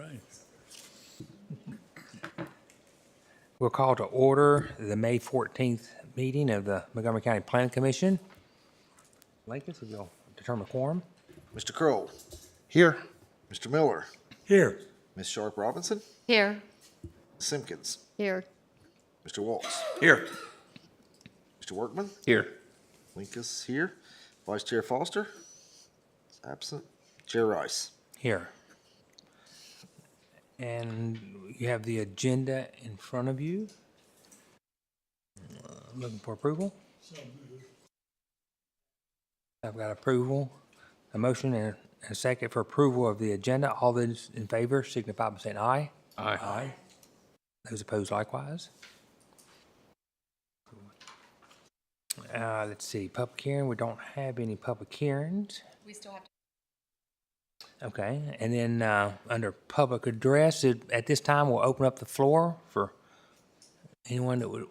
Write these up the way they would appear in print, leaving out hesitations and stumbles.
Right. We'll call to order the May 14th meeting of the Montgomery County Planning Commission. Lincoln, if you'll determine quorum. Mr. Kroll, Here. Mr. Miller, Here. Ms. Sharp Robinson, Here. Simpkins, Here. Mr. Waltz, Here. Mr. Workman, Here. Linkus here, Vice Chair Foster is absent, Chair Rice. Here. And you have the agenda in front of you. Looking for approval? I've got approval, a motion and a second for approval of the agenda. All those in favor signify by saying aye. Aye. Those opposed likewise. Let's see, public hearing, we don't have any public hearings. We still have to. Okay, and then under public address, at this time, we'll open up the floor for anyone that would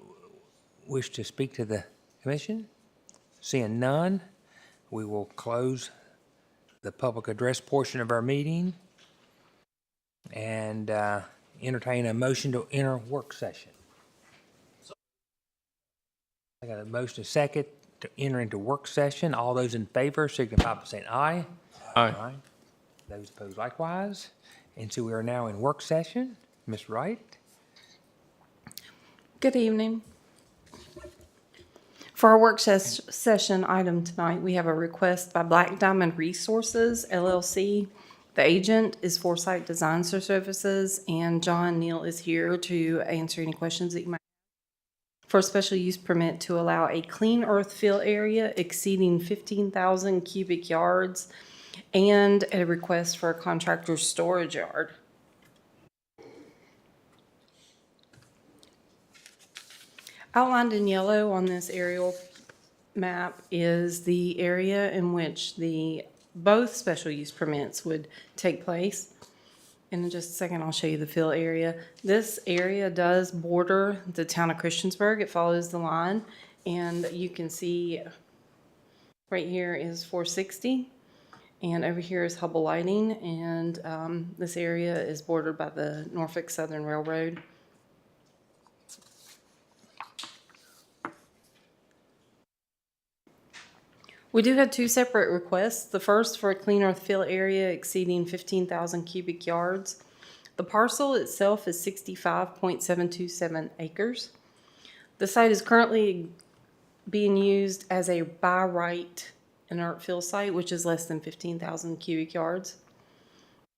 wish to speak to the commission. Seeing none, we will close the public address portion of our meeting and entertain a motion to enter work session. I got a motion, a second, to enter into work session. All those in favor signify by saying aye. Aye. Those opposed likewise. And so we are now in work session. Ms. Wright? Good evening. For our work session item tonight, we have a request by Black Diamond Resources, LLC. The agent is Foresight Design Services, and John Neal is here to answer any questions that you might have. For a special use permit to allow a clean earth fill area exceeding 15,000 cubic yards and a request for a contractor's storage yard. Outlined in yellow on this aerial map is the area in which both special use permits would take place. And in just a second, I'll show you the fill area. This area does border the town of Christiansburg. It follows the line. And you can see right here is 460. And over here is Hubble Lighting. And this area is bordered by the Norfolk Southern Railroad. We do have two separate requests. The first for a clean earth fill area exceeding 15,000 cubic yards. The parcel itself is 65.727 acres. The site is currently being used as a by right inert fill site, which is less than 15,000 cubic yards.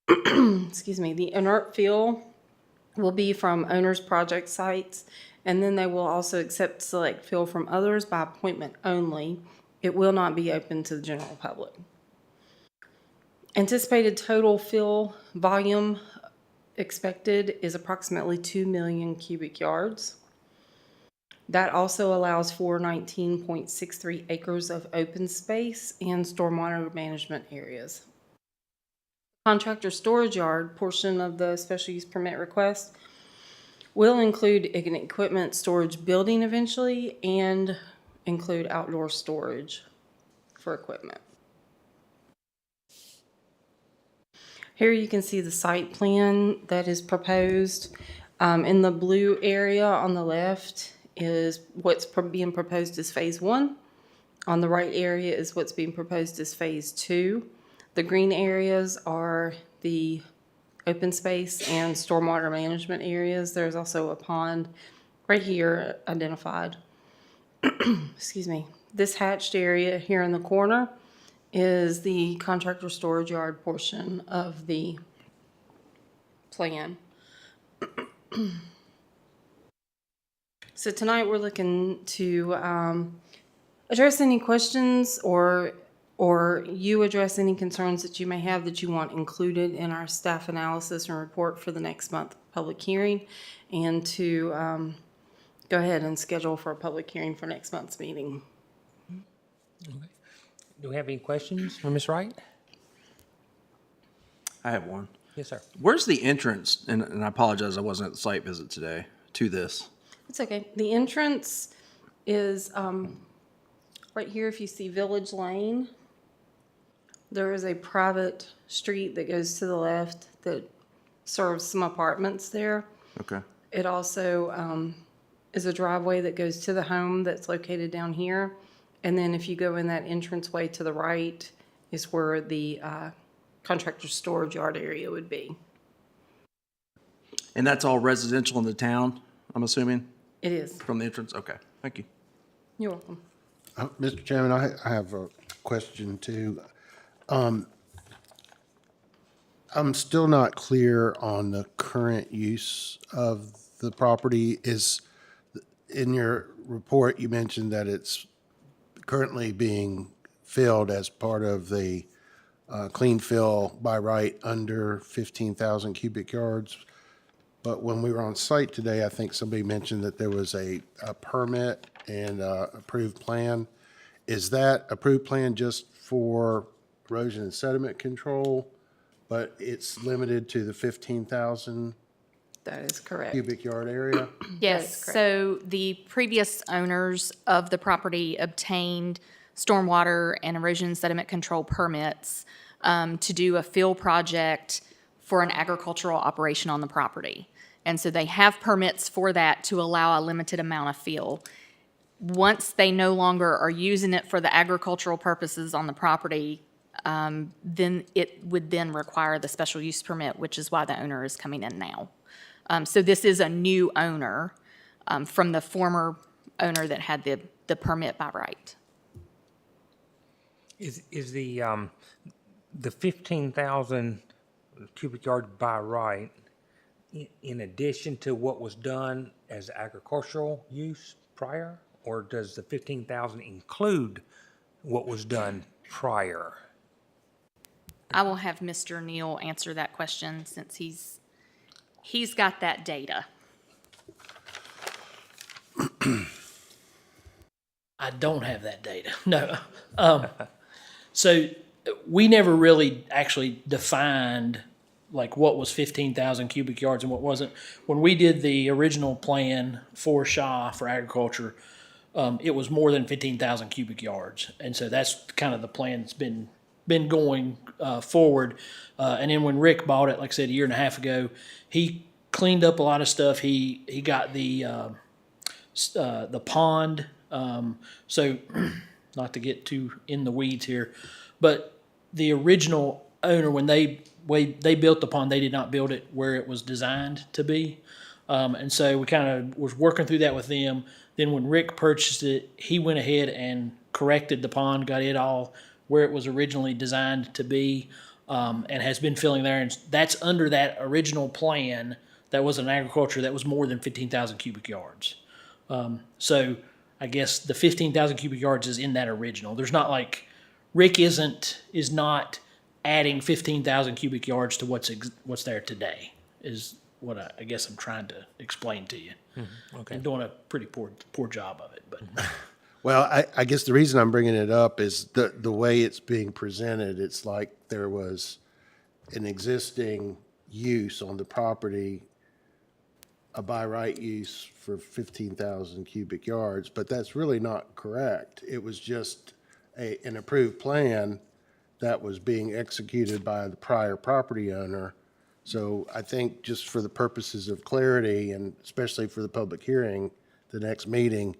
Excuse me. The inert fill will be from owners' project sites, and then they will also accept select fill from others by appointment only. It will not be open to the general public. Anticipated total fill volume expected is approximately 2 million cubic yards. That also allows for 19.63 acres of open space and stormwater management areas. Contractor storage yard portion of the special use permit request will include an equipment storage building eventually and include outdoor storage for equipment. Here you can see the site plan that is proposed. In the blue area on the left is what's being proposed as phase 1. On the right area is what's being proposed as phase 2. The green areas are the open space and stormwater management areas. There's also a pond right here identified. Excuse me. This hatched area here in the corner is the contractor storage yard portion of the plan. So tonight we're looking to address any questions or you address any concerns that you may have that you want included in our staff analysis and report for the next month public hearing, and to go ahead and schedule for a public hearing for next month's meeting. Okay. Do we have any questions for Ms. Wright? I have one. Yes, sir. Where's the entrance? And I apologize, I wasn't at the site visit today to this. It's okay. The entrance is right here. If you see Village Lane, there is a private street that goes to the left that serves some apartments there. Okay. It also is a driveway that goes to the home that's located down here. And then if you go in that entranceway to the right is where the contractor's storage yard area would be. And that's all residential in the town, I'm assuming, It is. from the entrance? Okay, thank you. You're welcome. Mr. Chairman, I have a question too. I'm still not clear on the current use of the property. In your report, you mentioned that it's currently being filled as part of the clean fill by right under 15,000 cubic yards. But when we were on site today, I think somebody mentioned that there was a permit and approved plan. Is that approved plan just for erosion and sediment control, but it's limited to the 15,000 That is correct. cubic yard area? Yes, correct. so the previous owners of the property obtained stormwater and erosion sediment control permits to do a fill project for an agricultural operation on the property. And so they have permits for that to allow a limited amount of fill. Once they no longer are using it for the agricultural purposes on the property, then it would then require the special use permit, which is why the owner is coming in now. So this is a new owner from the former owner that had the permit by right. Is the 15,000 cubic yard by right in addition to what was done as agricultural use prior? Or does the 15,000 include what was done prior? I will have Mr. Neal answer that question since he's got that data. I don't have that data. No. So we never really actually defined like what was 15,000 cubic yards and what wasn't. When we did the original plan for Shaw for agriculture, it was more than 15,000 cubic yards. And so that's kind of the plan that's been going forward. And then when Rick bought it, like I said, a year and a half ago, he cleaned up a lot of stuff. He got the pond. So not to get too in the weeds here, but the original owner, when they built the pond, they did not build it where it was designed to be. And so we kind of was working through that with them. Then when Rick purchased it, he went ahead and corrected the pond, got it all where it was originally designed to be, and has been filling there. And that's under that original plan that was an agriculture that was more than 15,000 cubic yards. So I guess the 15,000 cubic yards is in that original. There's not like, Rick is not adding 15,000 cubic yards to what's there today, is what I guess I'm trying to explain to you. Okay. I'm doing a pretty poor job of it, but Well, I guess the reason I'm bringing it up is the way it's being presented. It's like there was an existing use on the property, a by right use for 15,000 cubic yards, but that's really not correct. It was just an approved plan that was being executed by the prior property owner. So I think just for the purposes of clarity, and especially for the public hearing, the next meeting,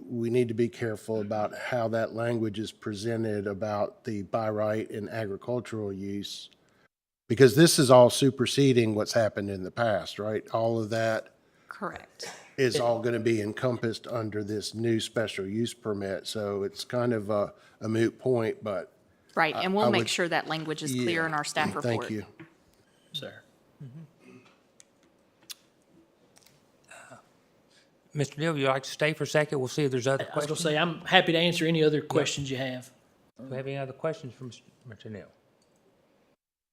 we need to be careful about how that language is presented about the by right and agricultural use, because this is all superseding what's happened in the past, right? All of that Correct. is all going to be encompassed under this new special use permit. So it's kind of a moot point, but Right, and we'll I make would- sure that language is clear in our staff report. thank you. sir. Mr. Neal, would you like to stay for a second? We'll see if there's other I was going to questions. say, I'm happy to answer any other questions you have. Do we have any other questions from Mr. Neal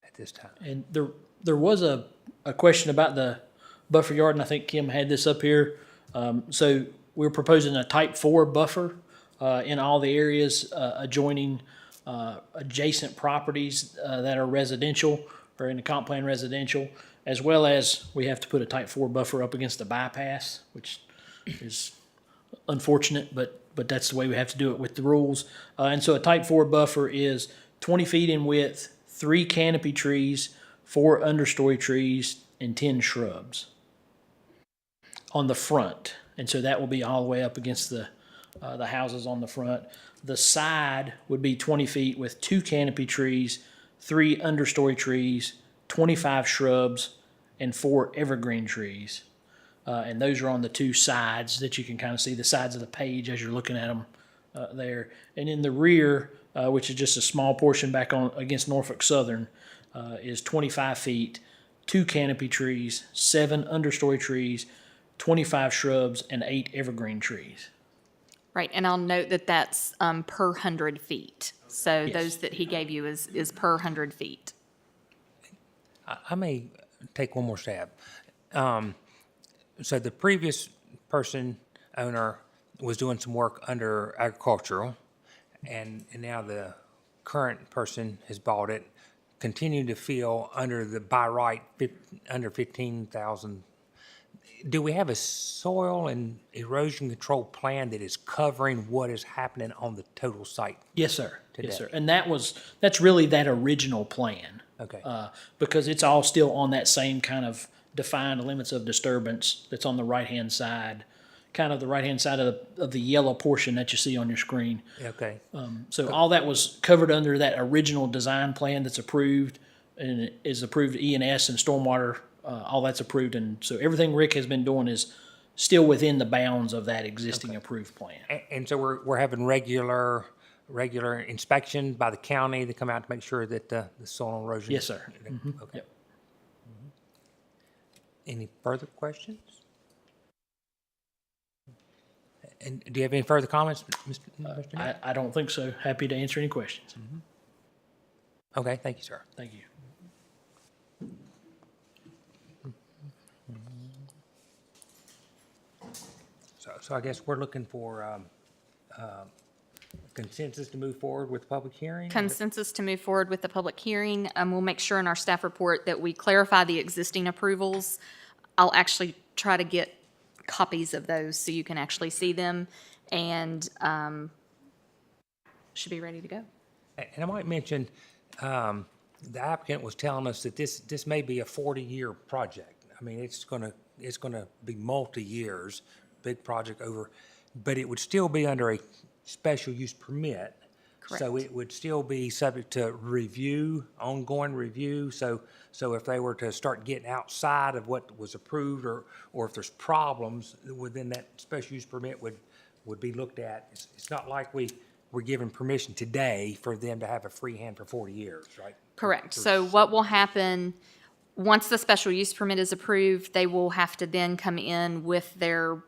at this time? And there was a question about the buffer yard, and I think Kim had this up here. So we're proposing a type 4 buffer in all the areas adjoining adjacent properties that are residential or in the comp plan residential, as well as we have to put a type 4 buffer up against the bypass, which is unfortunate, but that's the way we have to do it with the rules. And so a type 4 buffer is 20 feet in width, 3 canopy trees, 4 understory trees, and 10 shrubs on the front. And so that will be all the way up against the houses on the front. The side would be 20 feet with 2 canopy trees, 3 understory trees, 25 shrubs, and 4 evergreen trees. And those are on the 2 sides that you can kind of see the sides of the page as you're looking at them there. And in the rear, which is just a small portion back on against Norfolk Southern, is 25 feet, 2 canopy trees, 7 understory trees, 25 shrubs, and 8 evergreen trees. Right, and I'll note that that's per 100 feet. So Yes. those that he gave you is per 100 feet. I may take one more stab. So the previous owner, was doing some work under agricultural, and now the current person has bought it, continue to feel under the by right, under 15,000. Do we have a soil and erosion control plan that is covering what is happening on the total site? Yes, sir. Today. Yes, sir. And that's really that original plan. Okay. Because it's all still on that same kind of defined limits of disturbance that's on the right-hand side, kind of the right-hand side of the yellow portion that you see on your screen. Okay. So all that was covered under that original design plan that's approved and it is approved E&S and stormwater, all that's approved. And so everything Rick has been doing is still within the bounds of that existing approved plan. And so we're having regular inspection by the county to come out to make sure that the soil erosion. Yes, sir. Okay. Yep. Any further questions? And do you have any further comments, Mr. Knapp? I don't think so. Happy to answer any questions. Okay, thank you, sir. Thank you. So I guess we're looking for consensus to move forward with the public hearing? Consensus to move forward with the public hearing. We'll make sure in our staff report that we clarify the existing approvals. I'll actually try to get copies of those so you can actually see them, and should be ready to go. And I might mention, the applicant was telling us that this may be a 40-year project. I mean, it's gonna be multi-years, big project over, but it would still be under a special use permit. So Correct. it would still be subject to review, ongoing review. So if they were to start getting outside of what was approved, or if there's problems within that special use permit would be looked at. It's not like we're given permission today for them to have a free hand for 40 years, right? Correct. So what will happen, once the special use permit is approved, they will have to then come in with their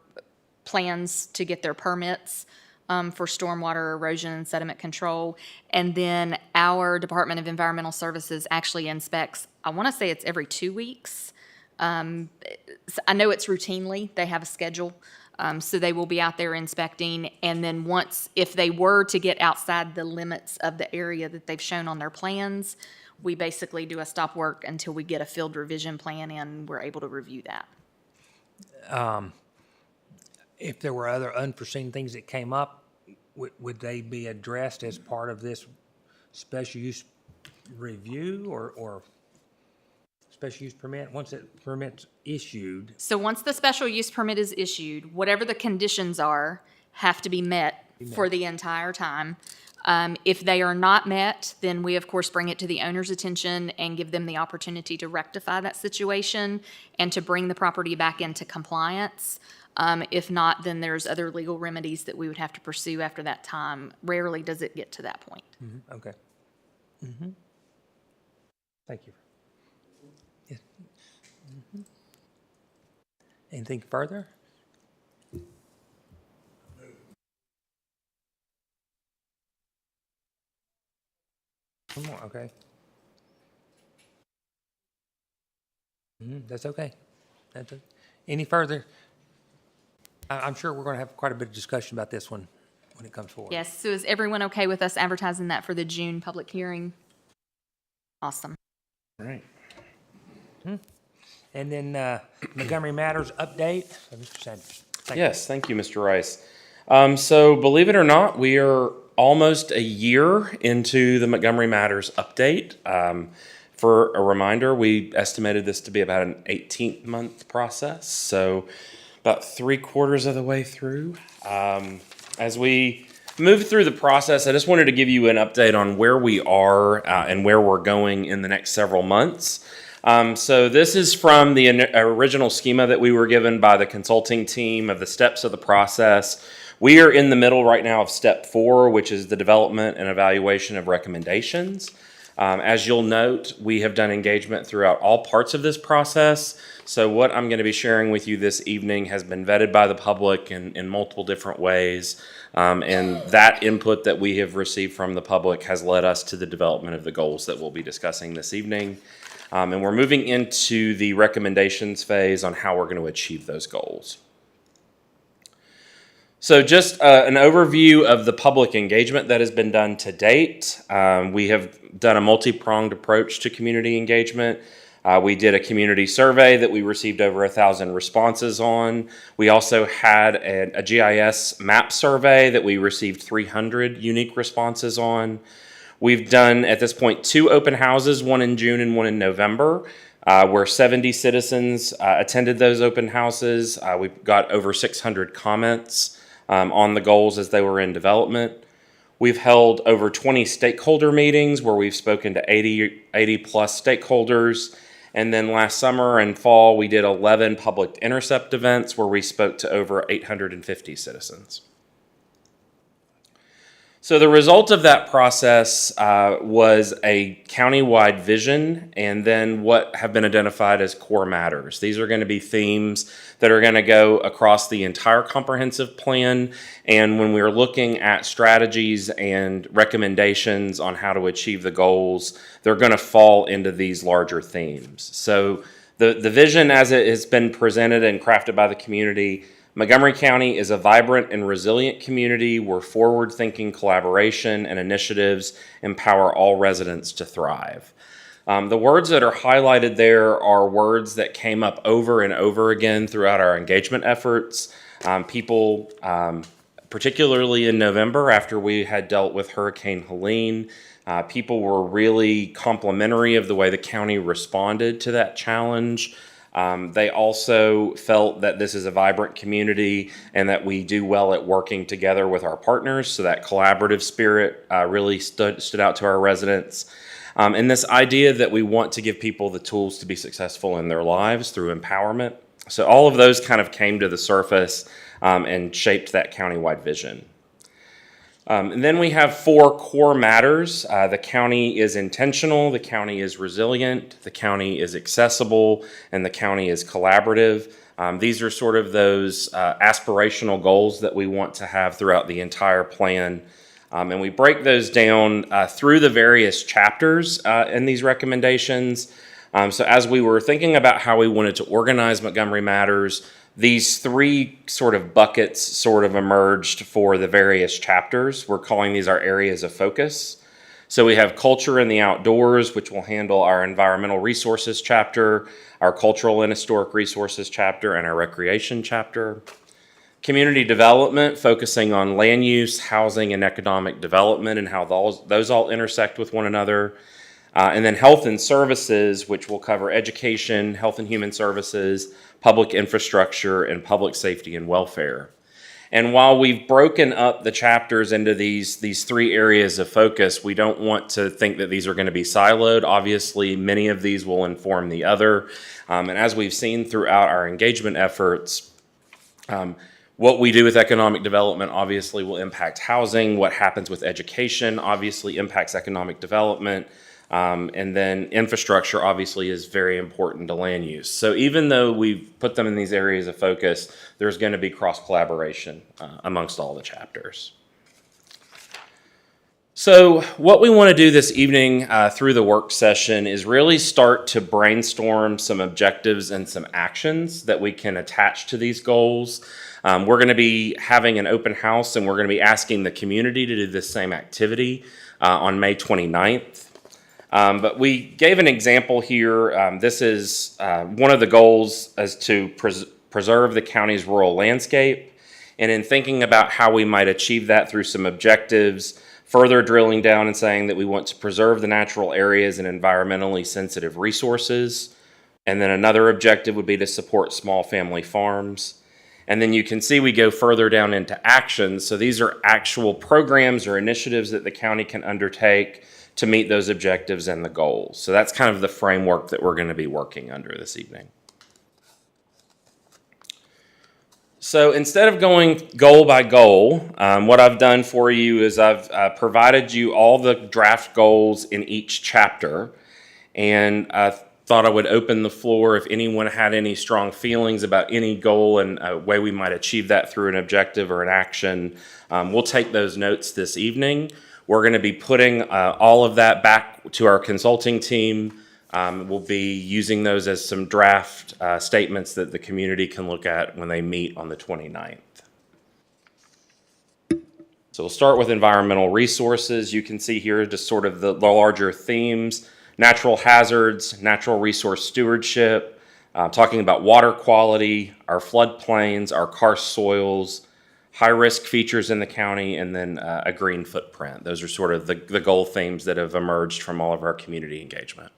plans to get their permits for stormwater erosion and sediment control. And then our Department of Environmental Services actually inspects, I want to say it's every 2 weeks. I know it's routinely, they have a schedule. So they will be out there inspecting. And then if they were to get outside the limits of the area that they've shown on their plans, we basically do a stop work until we get a field revision plan and we're able to review that. If there were other unforeseen things that came up, would they be addressed as part of this special use review or special use permit, once that permit's issued? So once the special use permit is issued, whatever the conditions are have to be met for the entire time. If they are not met, then we, of course, bring it to the owner's attention and give them the opportunity to rectify that situation and to bring the property back into compliance. If not, then there's other legal remedies that we would have to pursue after that time. Rarely does it get to that point. Okay. Thank you. Yes. Anything further? One more, okay. That's okay. That's okay. Any further? I'm sure we're going to have quite a bit of discussion about this one when it comes forward. Yes, so is everyone okay with us advertising that for the June public hearing? Awesome. Right. And then Montgomery Matters update, Mr. Sanders. Thank you. Yes, thank you, Mr. Rice. So believe it or not, we are almost a year into the Montgomery Matters update. For a reminder, we estimated this to be about an 18-month process, so about 3/4 of the way through. As we move through the process, I just wanted to give you an update on where we are and where we're going in the next several months. So this is from the original schema that we were given by the consulting team of the steps of the process. We are in the middle right now of step 4, which is the development and evaluation of recommendations. As you'll note, we have done engagement throughout all parts of this process. So what I'm going to be sharing with you this evening has been vetted by the public in multiple different ways. And that input that we have received from the public has led us to the development of the goals that we'll be discussing this evening. And we're moving into the recommendations phase on how we're going to achieve those goals. So just an overview of the public engagement that has been done to date. We have done a multi-pronged approach to community engagement. We did a community survey that we received over 1,000 responses on. We also had a GIS map survey that we received 300 unique responses on. We've done, at this point, 2 open houses, one in June and one in November, where 70 citizens attended those open houses. We've got over 600 comments on the goals as they were in development. We've held over 20 stakeholder meetings where we've spoken to 80 plus stakeholders. And then last summer and fall, we did 11 public intercept events where we spoke to over 850 citizens. So the result of that process was a countywide vision and then what have been identified as core matters. These are going to be themes that are going to go across the entire comprehensive plan. And when we're looking at strategies and recommendations on how to achieve the goals, they're going to fall into these larger themes. So the vision as it has been presented and crafted by the community: Montgomery County is a vibrant and resilient community where forward-thinking collaboration and initiatives empower all residents to thrive. The words that are highlighted there are words that came up over and over again throughout our engagement efforts. People, particularly in November after we had dealt with Hurricane Helene, people were really complimentary of the way the county responded to that challenge. They also felt that this is a vibrant community and that we do well at working together with our partners. So that collaborative spirit really stood out to our residents. And this idea that we want to give people the tools to be successful in their lives through empowerment. So all of those kind of came to the surface and shaped that countywide vision. And then we have 4 core matters. The county is intentional, the county is resilient, the county is accessible, and the county is collaborative. These are sort of those aspirational goals that we want to have throughout the entire plan. And we break those down through the various chapters in these recommendations. So as we were thinking about how we wanted to organize Montgomery Matters, these 3 sort of buckets sort of emerged for the various chapters. We're calling these our areas of focus. So we have culture and the outdoors, which will handle our environmental resources chapter, our cultural and historic resources chapter, and our recreation chapter. Community development, focusing on land use, housing, and economic development and how those all intersect with one another. And then health and services, which will cover education, health and human services, public infrastructure, and public safety and welfare. And while we've broken up the chapters into these 3 areas of focus, we don't want to think that these are going to be siloed. Obviously, many of these will inform the other. And as we've seen throughout our engagement efforts, what we do with economic development obviously will impact housing. What happens with education obviously impacts economic development. And then infrastructure obviously is very important to land use. So even though we've put them in these areas of focus, there's going to be cross-collaboration amongst all the chapters. So what we want to do this evening through the work session is really start to brainstorm some objectives and some actions that we can attach to these goals. We're going to be having an open house and we're going to be asking the community to do this same activity on May 29th. But we gave an example here. This is one of the goals is to preserve the county's rural landscape. And in thinking about how we might achieve that through some objectives, further drilling down and saying that we want to preserve the natural areas and environmentally sensitive resources. And then another objective would be to support small family farms. And then you can see we go further down into actions. So these are actual programs or initiatives that the county can undertake to meet those objectives and the goals. So that's kind of the framework that we're going to be working under this evening. So instead of going goal by goal, what I've done for you is I've provided you all the draft goals in each chapter. And I thought I would open the floor if anyone had any strong feelings about any goal and a way we might achieve that through an objective or an action. We'll take those notes this evening. We're going to be putting all of that back to our consulting team. We'll be using those as some draft statements that the community can look at when they meet on the 29th. So we'll start with environmental resources. You can see here just sort of the larger themes: natural hazards, natural resource stewardship, talking about water quality, our floodplains, our karst soils, high-risk features in the county, and then a green footprint. Those are sort of the goal themes that have emerged from all of our community engagement.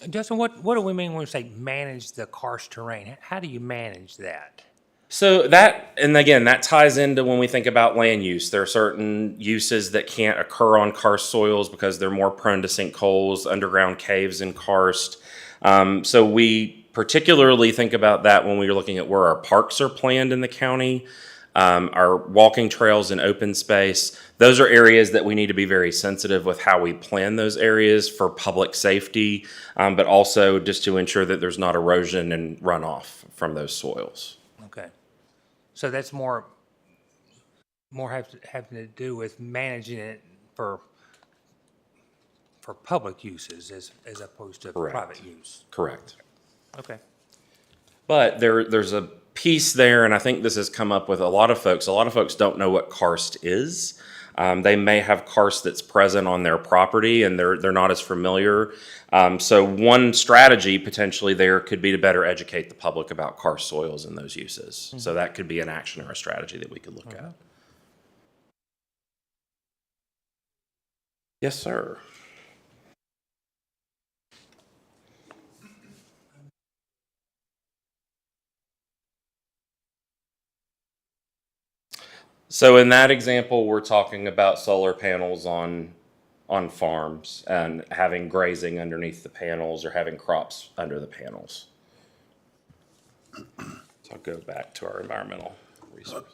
Justin, what do we mean when we say manage the karst terrain? How do you manage that? So that, and again, that ties into when we think about land use. There are certain uses that can't occur on karst soils because they're more prone to sinkholes, underground caves, and karst. So we particularly think about that when we're looking at where our parks are planned in the county, our walking trails and open space. Those are areas that we need to be very sensitive with how we plan those areas for public safety, but also just to ensure that there's not erosion and runoff from those soils. Okay. So that's more having to do with managing it for public uses as opposed to Correct. private use. Correct. Okay. But there's a piece there, and I think this has come up with a lot of folks. A lot of folks don't know what karst is. They may have karst that's present on their property, and they're not as familiar. So one strategy potentially there could be to better educate the public about karst soils and those uses. Mm-hmm. So that could be an action or a strategy that we could look at. Yes, sir. So in that example, we're talking about solar panels on farms and having grazing underneath the panels or having crops under the panels. So I'll go back to our environmental resources.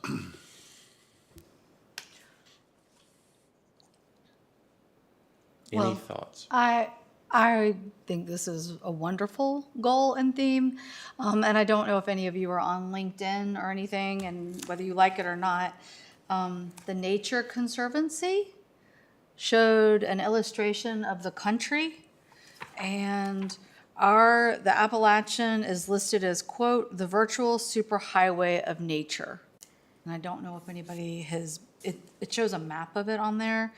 Any thoughts? I think this is a wonderful goal and theme, and I don't know if any of you are on LinkedIn or anything, and whether you like it or not. The Nature Conservancy showed an illustration of the country, and the Appalachian is listed as, quote, the virtual superhighway of nature. And I don't know if anybody it shows a map of it on there,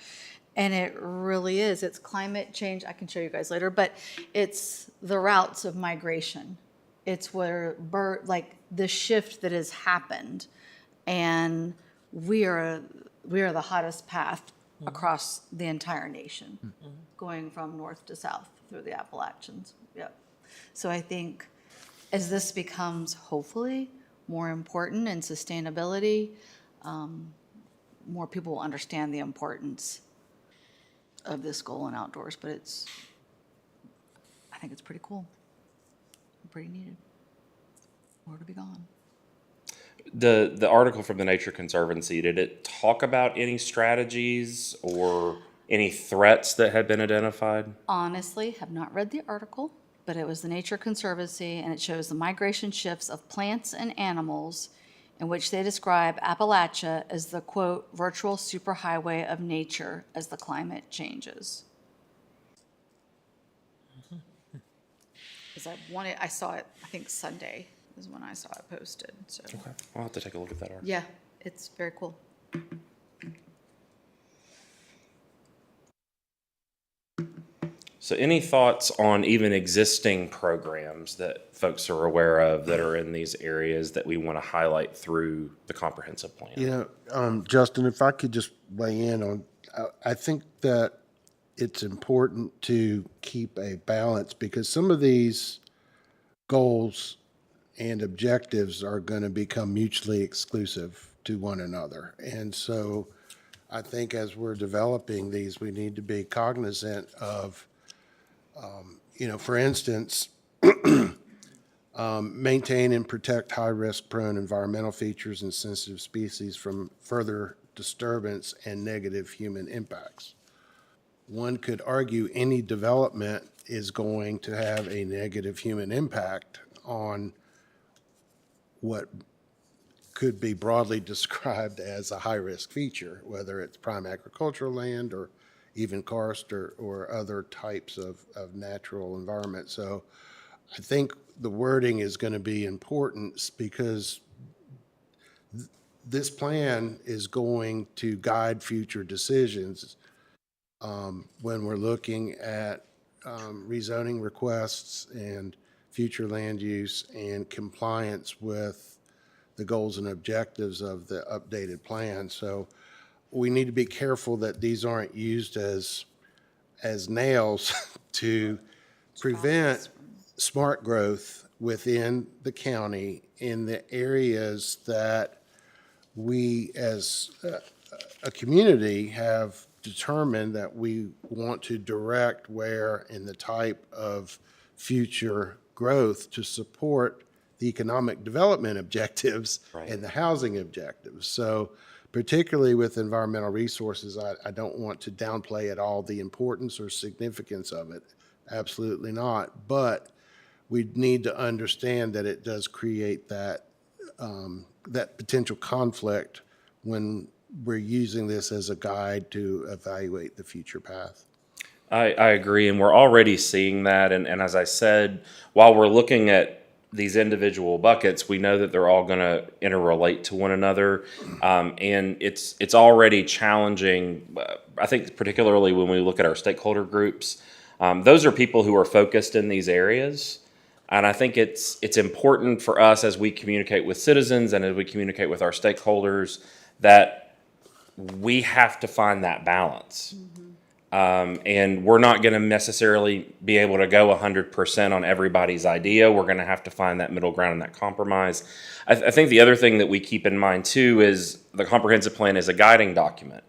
and it really is. It's climate change. I can show you guys later, but it's the routes of migration. It's where the shift that has happened, and we are the hottest path across the entire nation, going from north to south through the Appalachians. Yep. So I think as this becomes hopefully more important in sustainability, more people will understand the importance of this goal in outdoors. But I think it's pretty cool, pretty needed. More to be gone. The article from the Nature Conservancy, did it talk about any strategies or any threats that had been identified? Honestly, have not read the article, but it was the Nature Conservancy, and it shows the migration shifts of plants and animals, in which they describe Appalachia as the, quote, virtual superhighway of nature as the climate changes. Because I saw it, I think Sunday is when I saw it posted. So Okay, I'll have to take a look at that article. yeah, it's very cool. So any thoughts on even existing programs that folks are aware of that are in these areas that we want to highlight through the comprehensive plan? Justin, if I could just weigh in on I think that it's important to keep a balance because some of these goals and objectives are going to become mutually exclusive to one another. And so I think as we're developing these, we need to be cognizant of, for instance, maintain and protect high-risk prone environmental features and sensitive species from further disturbance and negative human impacts. One could argue any development is going to have a negative human impact on what could be broadly described as a high-risk feature, whether it's prime agricultural land or even karst or other types of natural environment. So I think the wording is going to be important because this plan is going to guide future decisions when we're looking at rezoning requests and future land use and compliance with the goals and objectives of the updated plan. So we need to be careful that these aren't used as nails to prevent smart growth within the county in the areas that we as a community have determined that we want to direct where in the type of future growth to support the economic development objectives and the housing objectives. So particularly with environmental resources, I don't want to downplay at all the importance or significance of it. Absolutely not. But we need to understand that it does create that potential conflict when we're using this as a guide to evaluate the future path. I agree, and we're already seeing that. And as I said, while we're looking at these individual buckets, we know that they're all going to interrelate to one another, and it's already challenging. I think particularly when we look at our stakeholder groups, those are people who are focused in these areas, and I think it's important for us as we communicate with citizens and as we communicate with our stakeholders that we have to find that balance. And we're not going to necessarily be able to go 100% on everybody's idea. We're going to have to find that middle ground and that compromise. I think the other thing that we keep in mind too is the comprehensive plan is a guiding document.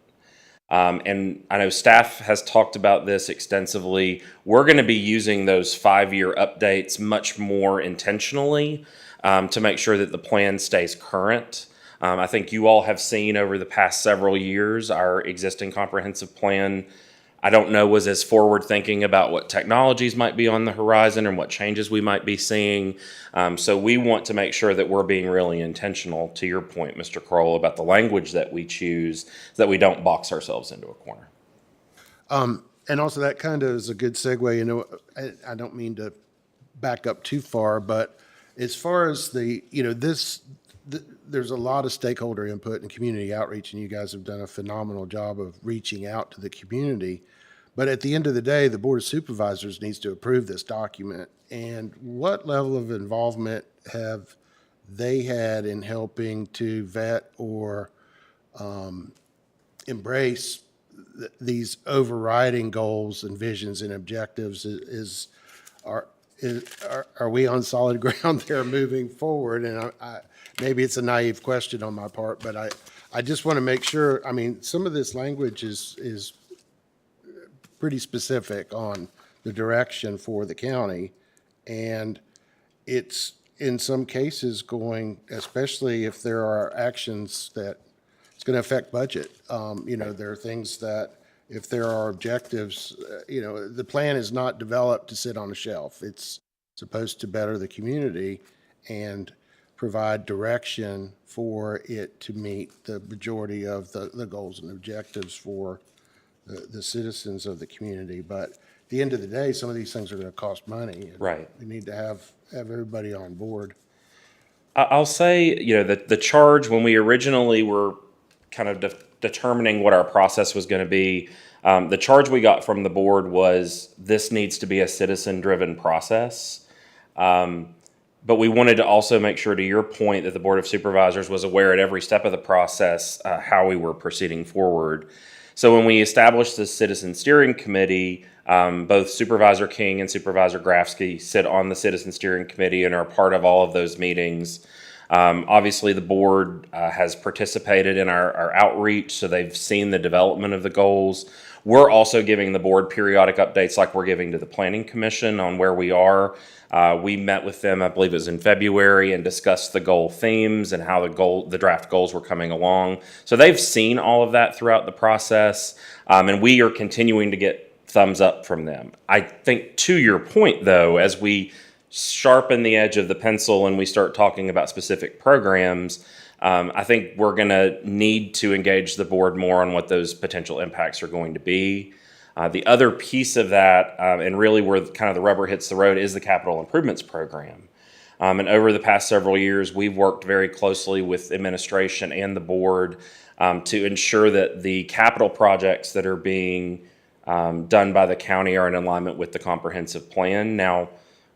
And I know staff has talked about this extensively. We're going to be using those 5-year updates much more intentionally to make sure that the plan stays current. I think you all have seen over the past several years our existing comprehensive plan, I don't know, was as forward thinking about what technologies might be on the horizon and what changes we might be seeing. So we want to make sure that we're being really intentional, to your point, Mr. Kroll, about the language that we choose, so that we don't box ourselves into a corner. And also that kind of is a good segue. I don't mean to back up too far, but as far as there's a lot of stakeholder input and community outreach, and you guys have done a phenomenal job of reaching out to the community. But at the end of the day, the Board of Supervisors needs to approve this document. And what level of involvement have they had in helping to vet or embrace these overriding goals and visions and objectives? Are we on solid ground there moving forward? And maybe it's a naive question on my part, but I just want to make sure. I mean, some of this language is pretty specific on the direction for the county, and it's in some cases going, especially if there are actions that it's going to affect budget. There are things that if there are objectives, the plan is not developed to sit on a shelf. It's supposed to better the community and provide direction for it to meet the majority of the goals and objectives for the citizens of the community. But at the end of the day, some of these things are going to cost money. And Right. we need to have everybody on board. I'll say, that the charge, when we originally were kind of determining what our process was going to be, the charge we got from the board was this needs to be a citizen-driven process. But we wanted to also make sure, to your point, that the Board of Supervisors was aware at every step of the process how we were proceeding forward. So when we established the Citizen Steering Committee, both Supervisor King and Supervisor Grafsky sit on the Citizen Steering Committee and are part of all of those meetings. Obviously, the board has participated in our outreach, so they've seen the development of the goals. We're also giving the board periodic updates like we're giving to the Planning Commission on where we are. We met with them, I believe it was in February, and discussed the goal themes and how the draft goals were coming along. So they've seen all of that throughout the process, and we are continuing to get thumbs up from them. I think to your point, though, as we sharpen the edge of the pencil and we start talking about specific programs, I think we're going to need to engage the board more on what those potential impacts are going to be. The other piece of that, and really where kind of the rubber hits the road, is the capital improvements program. And over the past several years, we've worked very closely with administration and the board to ensure that the capital projects that are being done by the county are in alignment with the comprehensive plan. Now,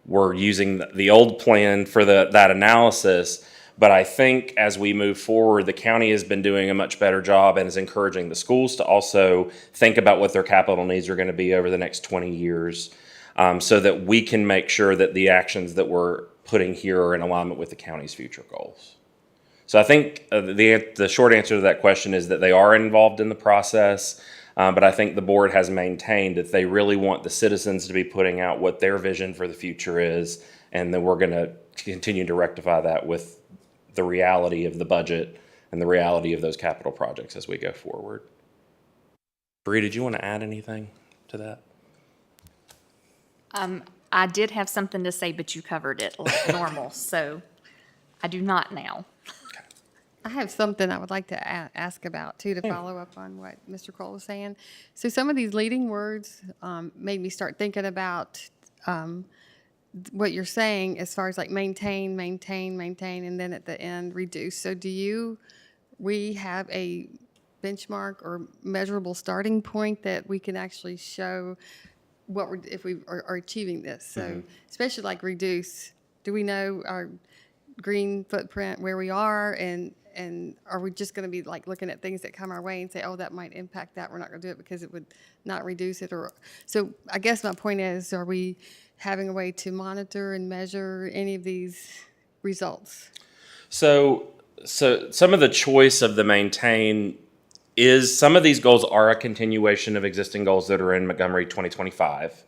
we're using the old plan for that analysis, but I think as we move forward, the county has been doing a much better job and is encouraging the schools to also think about what their capital needs are going to be over the next 20 years, so that we can make sure that the actions that we're putting here are in alignment with the county's future goals. So I think the short answer to that question is that they are involved in the process. But I think the board has maintained that they really want the citizens to be putting out what their vision for the future is, and then we're going to continue to rectify that with the reality of the budget and the reality of those capital projects as we go forward. Bree, did you want to add anything to that? I did have something to say, but you covered it like normal, so I do not now. I have something I would like to ask about, too, to follow up on what Mr. Kroll was saying. So some of these leading words made me start thinking about what you're saying as far as like maintain, and then at the end, reduce. So we have a benchmark or measurable starting point that we can actually show if we are achieving this? So especially like reduce, do we know our green footprint, where we are, and are we just going to be like looking at things that come our way and say, oh, that might impact that, we're not going to do it because it would not reduce it? Or so I guess my point is, are we having a way to monitor and measure any of these results? So some of the choice of the maintain is some of these goals are a continuation of existing goals that are in Montgomery 2025.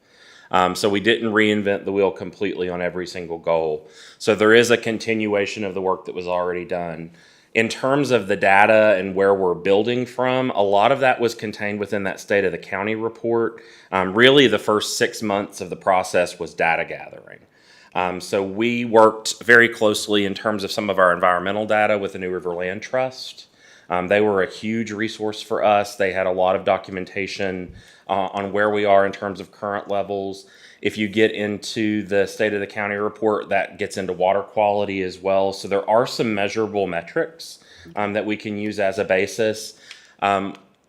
So we didn't reinvent the wheel completely on every single goal. So there is a continuation of the work that was already done. In terms of the data and where we're building from, a lot of that was contained within that State of the County report. Really, the first 6 months of the process was data gathering. So we worked very closely in terms of some of our environmental data with the New River Land Trust. They were a huge resource for us. They had a lot of documentation on where we are in terms of current levels. If you get into the State of the County report, that gets into water quality as well. So there are some measurable metrics that we can use as a basis.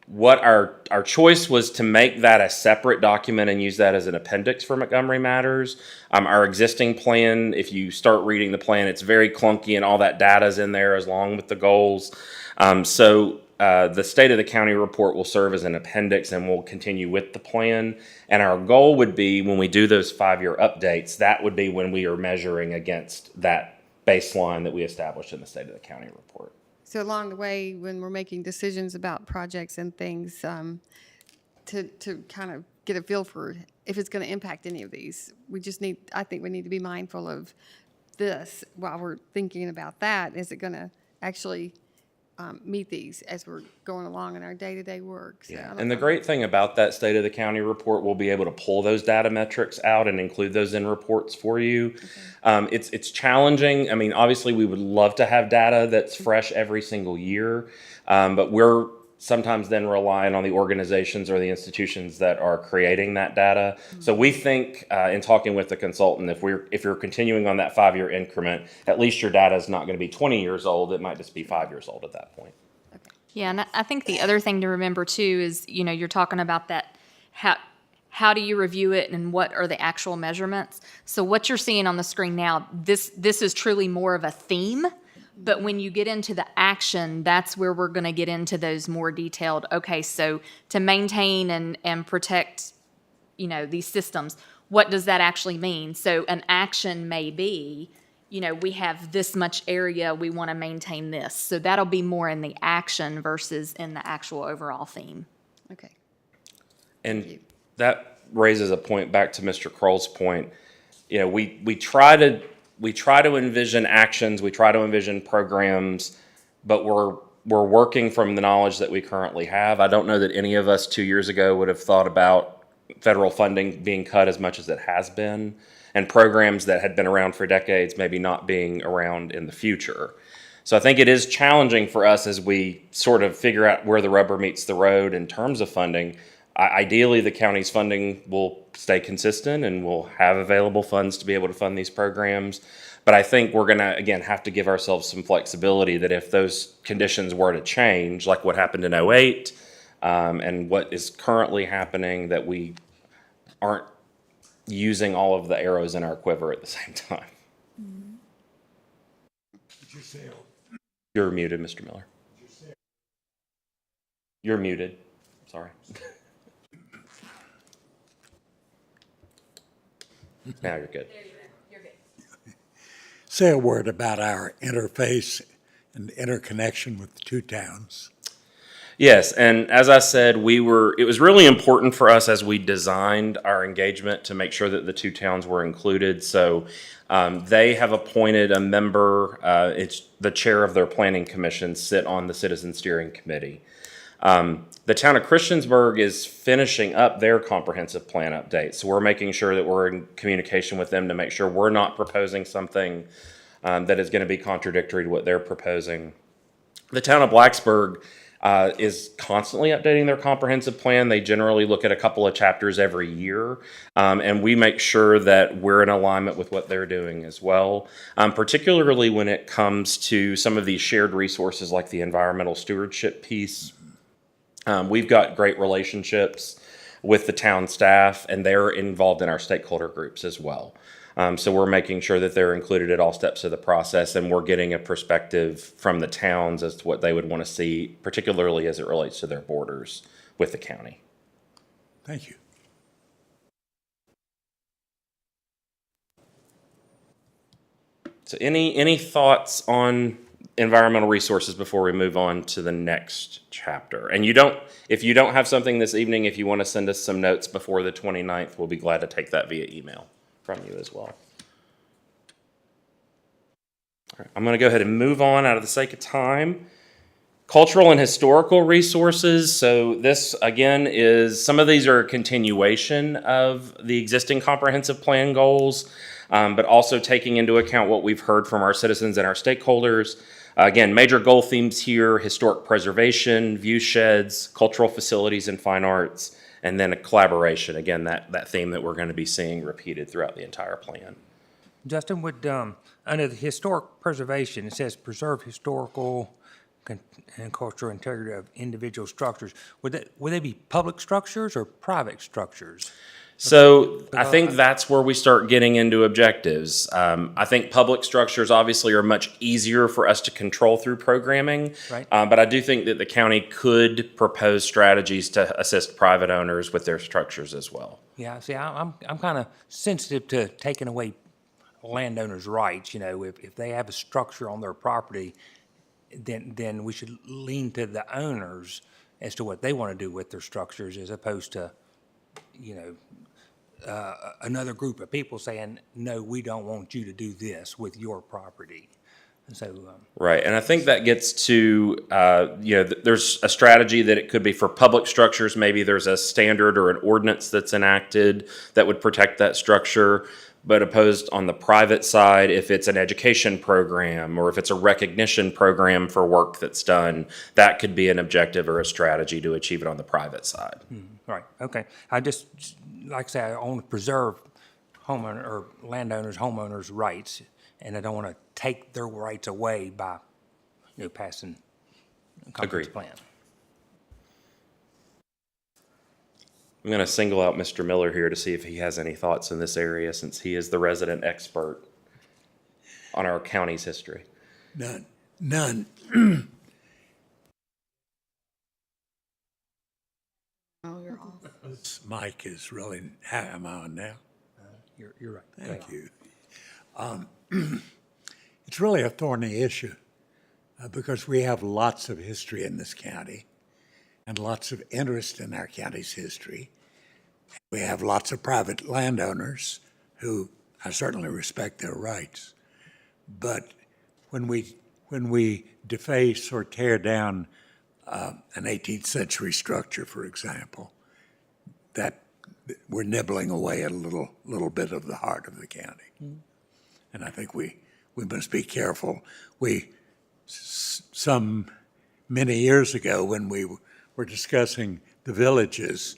What our choice was to make that a separate document and use that as an appendix for Montgomery Matters. Our existing plan, if you start reading the plan, it's very clunky and all that data is in there along with the goals. So the State of the County report will serve as an appendix and we'll continue with the plan. And our goal would be when we do those 5-year updates, that would be when we are measuring against that baseline that we established in the State of the County report. So along the way, when we're making decisions about projects and things, to kind of get a feel for if it's going to impact any of these, I think we need to be mindful of this while we're thinking about that. Is it going to actually meet these as we're going along in our day-to-day work? So Yeah, and the great thing about that State of the County report, we'll be able to pull those data metrics out and include those in reports for you. Okay. It's challenging. I mean, obviously, we would love to have data that's fresh every single year, but we're sometimes then relying on the organizations or the institutions that are creating that data. Mm-hmm. So we think, in talking with the consultant, if you're continuing on that 5-year increment, at least your data is not going to be 20 years old. It might just be 5 years old at that point. Okay. Yeah, and I think the other thing to remember too is, you're talking about that, how do you review it and what are the actual measurements? So what you're seeing on the screen now, this is truly more of a theme But when you get into the action, that's where we're going to get into those more detailed, okay, so to maintain and protect, these systems, what does that actually mean? So an action may be, we have this much area, we want to maintain this. So that'll be more in the action versus in the actual overall theme. Okay. And that raises a point back to Mr. Kroll's point. We try to envision actions, we try to envision programs, but we're working from the knowledge that we currently have. I don't know that any of us 2 years ago would have thought about federal funding being cut as much as it has been, and programs that had been around for decades maybe not being around in the future. So I think it is challenging for us as we sort of figure out where the rubber meets the road in terms of funding. Ideally, the county's funding will stay consistent and we'll have available funds to be able to fund these programs. But I think we're going to, again, have to give ourselves some flexibility that if those conditions were to change, like what happened in '08 and what is currently happening, that we aren't using all of the arrows in our quiver at the same time. You're muted, Mr. Miller. You're muted. Sorry. Now you're good. Say a word about our interface and interconnection with the two towns. Yes, and as I said, it was really important for us as we designed our engagement to make sure that the two towns were included. So they have appointed a member, it's the chair of their planning commission, sit on the citizen steering committee. The town of Christiansburg is finishing up their comprehensive plan update. So we're making sure that we're in communication with them to make sure we're not proposing something that is going to be contradictory to what they're proposing. The town of Blacksburg is constantly updating their comprehensive plan. They generally look at a couple of chapters every year, and we make sure that we're in alignment with what they're doing as well, particularly when it comes to some of these shared resources like the environmental stewardship piece. We've got great relationships with the town staff, and they're involved in our stakeholder groups as well. So we're making sure that they're included at all steps of the process, and we're getting a perspective from the towns as to what they would want to see, particularly as it relates to their borders with the county. Thank you. So any thoughts on environmental resources before we move on to the next chapter? And if you don't have something this evening, if you want to send us some notes before the 29th, we'll be glad to take that via email from you as well. All right, I'm going to go ahead and move on out of the sake of time. Cultural and historical resources. So this, again, is some of these are a continuation of the existing comprehensive plan goals, but also taking into account what we've heard from our citizens and our stakeholders. Again, major goal themes here: historic preservation, view sheds, cultural facilities and fine arts, and then a collaboration. Again, that theme that we're going to be seeing repeated throughout the entire plan. Justin, would, under the historic preservation, it says preserve historical and cultural integrity of individual structures. Would they be public structures or private structures? So I think that's where we start getting into objectives. I think public structures obviously are much easier for us to control through programming. Right. But I do think that the county could propose strategies to assist private owners with their structures as well. Yeah, see, I'm kind of sensitive to taking away landowners' rights. If they have a structure on their property, then we should lean to the owners as to what they want to do with their structures, as opposed to, another group of people saying, no, we don't want you to do this with your property. And so, right, and I think that gets to, there's a strategy that it could be for public structures. Maybe there's a standard or an ordinance that's enacted that would protect that structure. But opposed on the private side, if it's an education program or if it's a recognition program for work that's done, that could be an objective or a strategy to achieve it on the private side. right, okay. I just, like I say, I want to preserve homeowners' rights, and I don't want to take their rights away by, passing a comprehensive plan. I'm going to single out Mr. Miller here to see if he has any thoughts in this area, since he is the resident expert on our county's history. None. None. Oh, you're off. This mic is really, am I on now? You're right. Go ahead. Thank you. It's really a thorny issue because we have lots of history in this county and lots of interest in our county's history. We have lots of private landowners who I certainly respect their rights. But when we deface or tear down an 18th century structure, for example, that we're nibbling away at a little bit of the heart of the county. And I think we must be careful. Many years ago, when we were discussing the villages,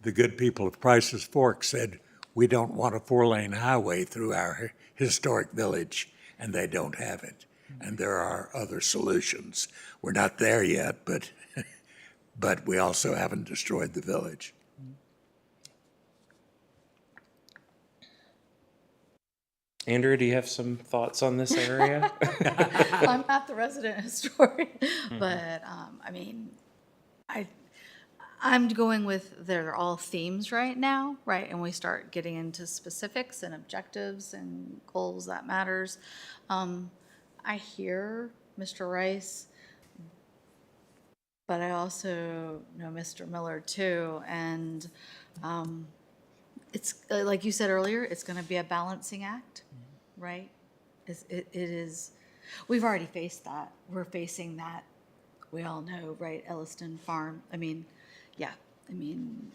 the good people of Price's Fork said, we don't want a 4-lane highway through our historic village, and they don't have it. And there are other solutions. We're not there yet, but we also haven't destroyed the village. Andrew, do you have some thoughts on this area? I'm not the resident historian, but, I mean, I'm going with, they're all themes right now, right? And we start getting into specifics and objectives and goals that matters. I hear Mr. Rice, but I also know Mr. Miller too. And it's, like you said earlier, it's going to be a balancing act, right? It is, we've already faced that. We're facing that. We all know, right? Elliston Farm. I mean, yeah. I mean,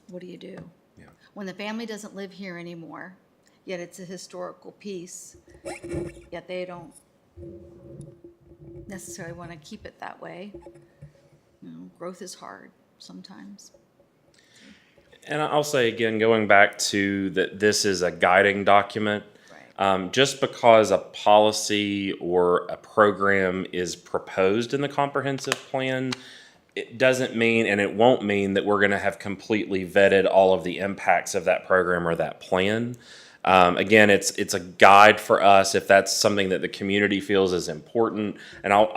what do you do? Yeah. When the family doesn't live here anymore, yet it's a historical piece, yet they don't necessarily want to keep it that way. You know, growth is hard sometimes. And I'll say again, going back to that this is a guiding document. Just because a policy or a program is proposed in the comprehensive plan, it doesn't mean, and it won't mean, that we're going to have completely vetted all of the impacts of that program or that plan. Again, it's a guide for us if that's something that the community feels is important. And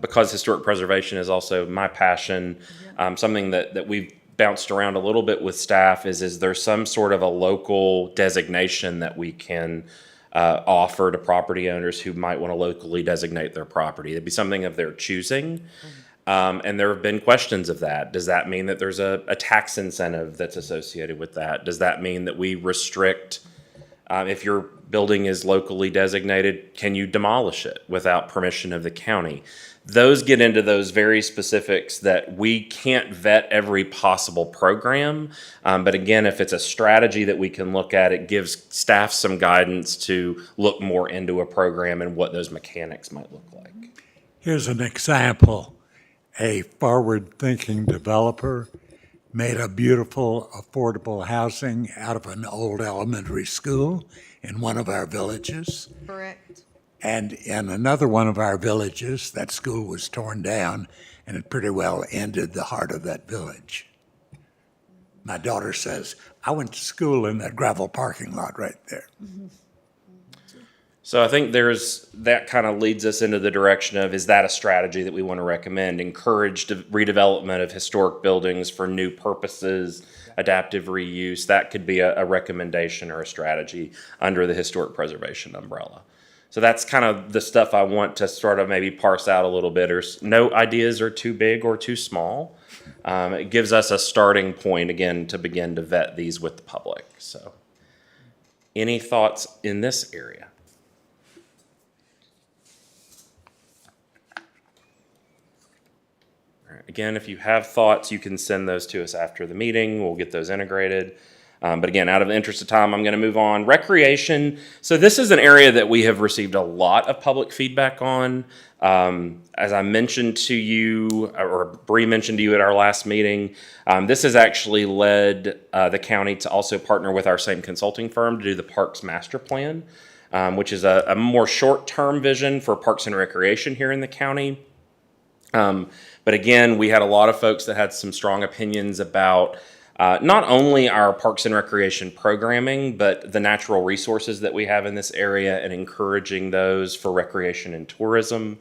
because historic preservation is also my passion, something that we've bounced around a little bit with staff is there some sort of a local designation that we can offer to property owners who might want to locally designate their property? It'd be something of their choosing. And there have been questions of that. Does that mean that there's a tax incentive that's associated with that? Does that mean that we restrict, if your building is locally designated, can you demolish it without permission of the county? Those get into those very specifics that we can't vet every possible program. But again, if it's a strategy that we can look at, it gives staff some guidance to look more into a program and what those mechanics might look like. Here's an example. A forward-thinking developer made a beautiful, affordable housing out of an old elementary school in one of our villages. Correct. And in another one of our villages, that school was torn down, and it pretty well ended the heart of that village. My daughter says, I went to school in that gravel parking lot right there. So I think that kind of leads us into the direction of, is that a strategy that we want to recommend? Encourage redevelopment of historic buildings for new purposes, adaptive reuse. That could be a recommendation or a strategy under the historic preservation umbrella. So that's kind of the stuff I want to sort of maybe parse out a little bit. No ideas are too big or too small. It gives us a starting point, again, to begin to vet these with the public. So any thoughts in this area? Again, if you have thoughts, you can send those to us after the meeting. We'll get those integrated. But again, out of the interest of time, I'm going to move on. Recreation. So this is an area that we have received a lot of public feedback on. As I mentioned to you, or Bree mentioned to you at our last meeting, this has actually led the county to also partner with our same consulting firm to do the Parks Master Plan, which is a more short-term vision for parks and recreation here in the county. But again, we had a lot of folks that had some strong opinions about not only our parks and recreation programming, but the natural resources that we have in this area and encouraging those for recreation and tourism.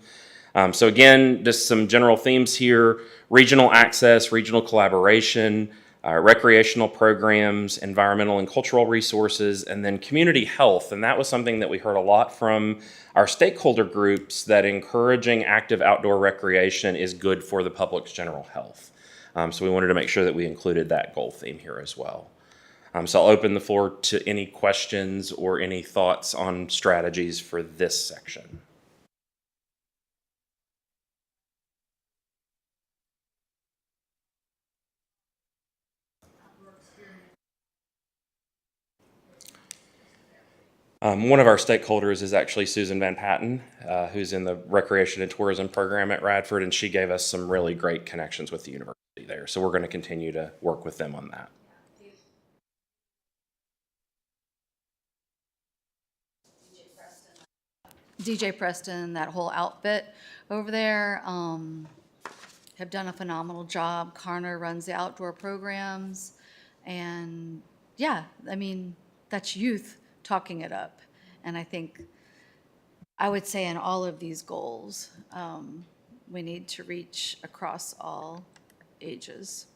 So again, just some general themes here: regional access, regional collaboration, recreational programs, environmental and cultural resources, and then community health. And that was something that we heard a lot from our stakeholder groups, that encouraging active outdoor recreation is good for the public's general health. So we wanted to make sure that we included that goal theme here as well. So I'll open the floor to any questions or any thoughts on strategies for this section. One of our stakeholders is actually Susan Van Patten, who's in the Recreation and Tourism program at Radford, and she gave us some really great connections with the university there. So we're going to continue to work with them on that. DJ Preston, that whole outfit over there, have done a phenomenal job. Carner runs the outdoor programs, and yeah, I mean, that's youth talking it up. And I think, I would say in all of these goals, we need to reach across all ages.